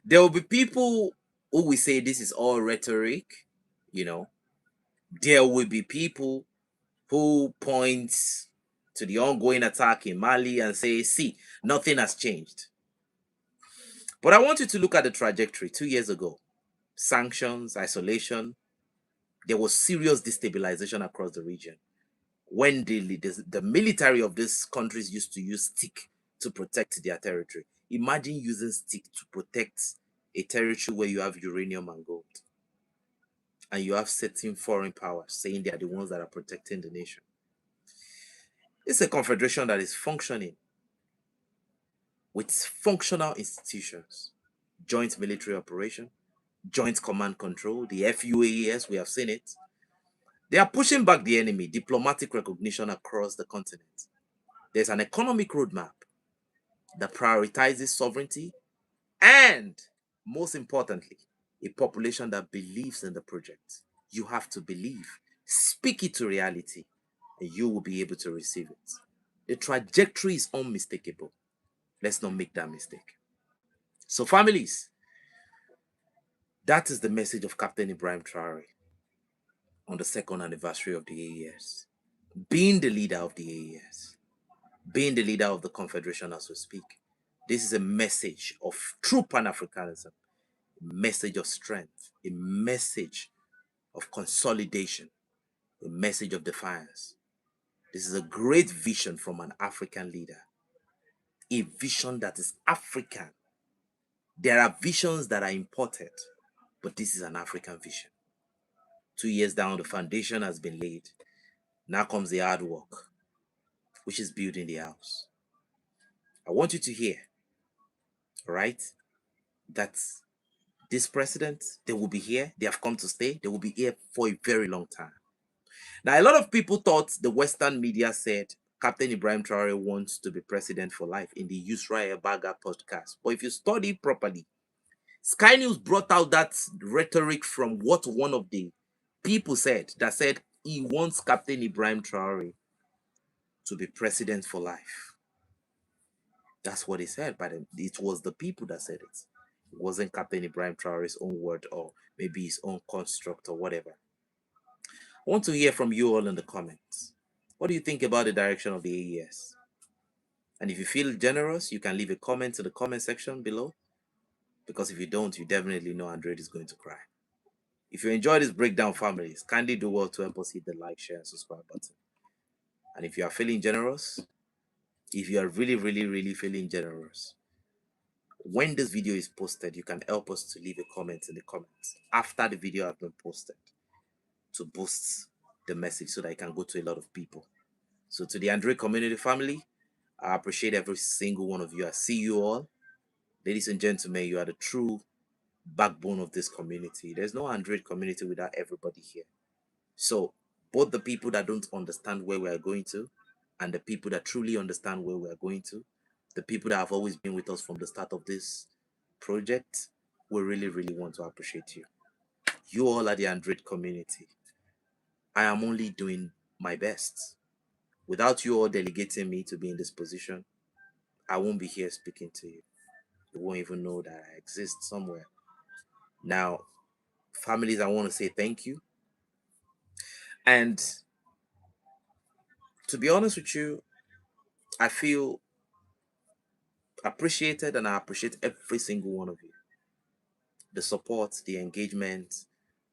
There will be people who will say this is all rhetoric. There will be people who point to the ongoing attack in Mali and say, see, nothing has changed. But I want you to look at the trajectory 2 years ago. Sanctions, isolation, there was serious destabilization across the region. When the military of these countries used to use stick to protect their territory. Imagine using stick to protect a territory where you have uranium and gold. And you have certain foreign powers saying they are the ones that are protecting the nation. It's a confederation that is functioning with functional institutions, joint military operation, joint command control, the FUAES, we have seen it. They are pushing back the enemy, diplomatic recognition across the continent. There's an economic roadmap that prioritizes sovereignty and, most importantly, a population that believes in the project. You have to believe. Speak it to reality, and you will be able to receive it. The trajectory is unmistakable. Let's not make that mistake. So, families, That is the message of Captain Ibrahim Traore on the second anniversary of the AES. Being the leader of the AES, being the leader of the Confederation as we speak. This is a message of true Pan-Africanism, a message of strength, a message of consolidation, a message of defiance. This is a great vision from an African leader, a vision that is African. There are visions that are imported, but this is an African vision. 2 years down, the foundation has been laid. Now comes the hard work, which is building the house. I want you to hear, right, that this president, they will be here. They have come to stay. They will be here for a very long time. Now, a lot of people thought the Western media said Captain Ibrahim Traore wants to be president for life in the Yusra Ebaga podcast. But if you study properly, Sky News brought out that rhetoric from what one of the people said that said he wants Captain Ibrahim Traore to be president for life. That's what he said, but it was the people that said it. It wasn't Captain Ibrahim Traore's own word or maybe his own construct or whatever. I want to hear from you all in the comments. What do you think about the direction of the AES? And if you feel generous, you can leave a comment in the comment section below. Because if you don't, you definitely know Android is going to cry. If you enjoy this breakdown, families, kindly do well to help us hit the like, share, and subscribe button. And if you are feeling generous, if you are really, really, really feeling generous, when this video is posted, you can help us to leave a comment in the comments after the video has been posted to boost the message so that it can go to a lot of people. So to the Android community family, I appreciate every single one of you. I see you all. Ladies and gentlemen, you are the true backbone of this community. There's no Android community without everybody here. So both the people that don't understand where we are going to and the people that truly understand where we are going to, the people that have always been with us from the start of this project, we really, really want to appreciate you. You all are the Android community. I am only doing my best. Without you all delegating me to be in this position, I won't be here speaking to you. You won't even know that I exist somewhere. Now, families, I want to say thank you. And to be honest with you, I feel appreciated and I appreciate every single one of you. The support, the engagement,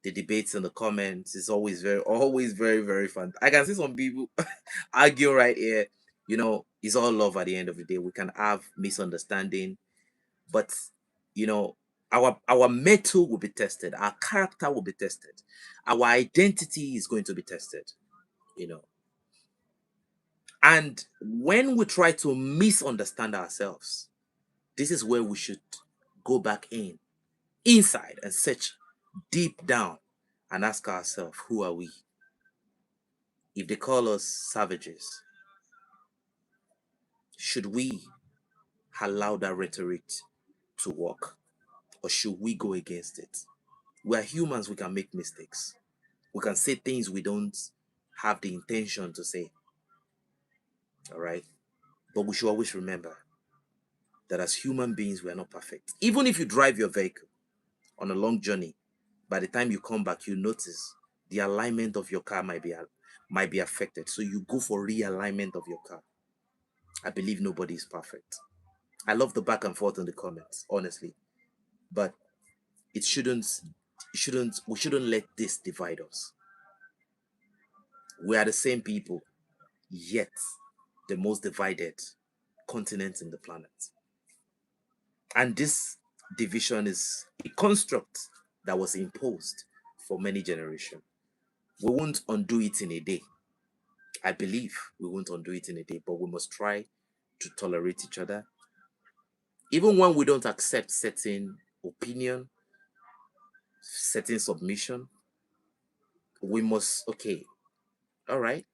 the debates in the comments is always very, very fun. I can see some people argue right here. You know, it's all love at the end of the day. We can have misunderstanding, but you know, our mettle will be tested, our character will be tested, our identity is going to be tested, you know. And when we try to misunderstand ourselves, this is where we should go back inside and search deep down and ask ourselves, who are we? If they call us savages, should we allow that rhetoric to work, or should we go against it? We are humans, we can make mistakes. We can say things we don't have the intention to say. All right? But we should always remember that as human beings, we are not perfect. Even if you drive your vehicle on a long journey, by the time you come back, you notice the alignment of your car might be affected. So you go for realignment of your car. I believe nobody is perfect. I love the back and forth in the comments, honestly. But we shouldn't let this divide us. We are the same people, yet the most divided continent in the planet. And this division is a construct that was imposed for many generations. We won't undo it in a day. I believe we won't undo it in a day, but we must try to tolerate each other. Even when we don't accept certain opinion, certain submission, we must, okay, all right,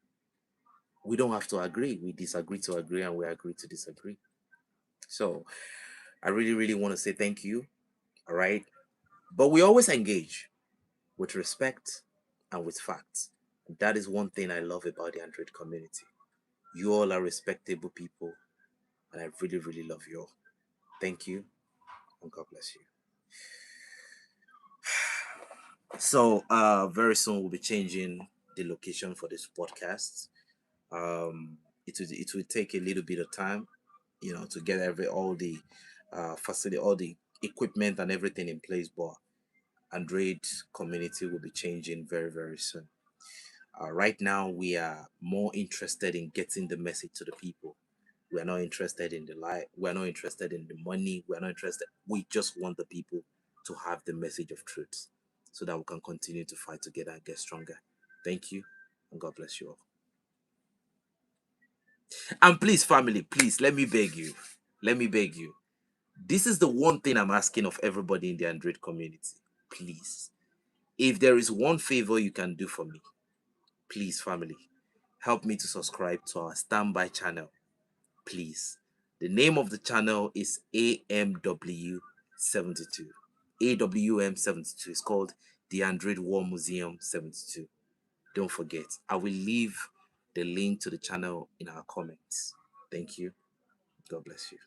we don't have to agree. We disagree to agree and we agree to disagree. So I really, really want to say thank you. All right. But we always engage with respect and with facts. And that is one thing I love about the Android community. You all are respectable people, and I really, really love you all. Thank you, and God bless you. So very soon we'll be changing the location for this podcast. It will take a little bit of time, to get all the facility, all the equipment and everything in place. But Android community will be changing very very soon. Right now, we are more interested in getting the message to the people. We are not interested in the light. We are not interested in the money. We are not interested. We just want the people to have the message of truth so that we can continue to fight together and get stronger. Thank you, and God bless you all. And please, family, please, let me beg you. Let me beg you. This is the one thing I'm asking of everybody in the Android community. Please, if there is one favor you can do for me, please, family, help me to subscribe to our standby channel, please. The name of the channel is AMW72. AWM72 is called the Android War Museum 72. Don't forget, I will leave the link to the channel in our comments. Thank you. God bless you.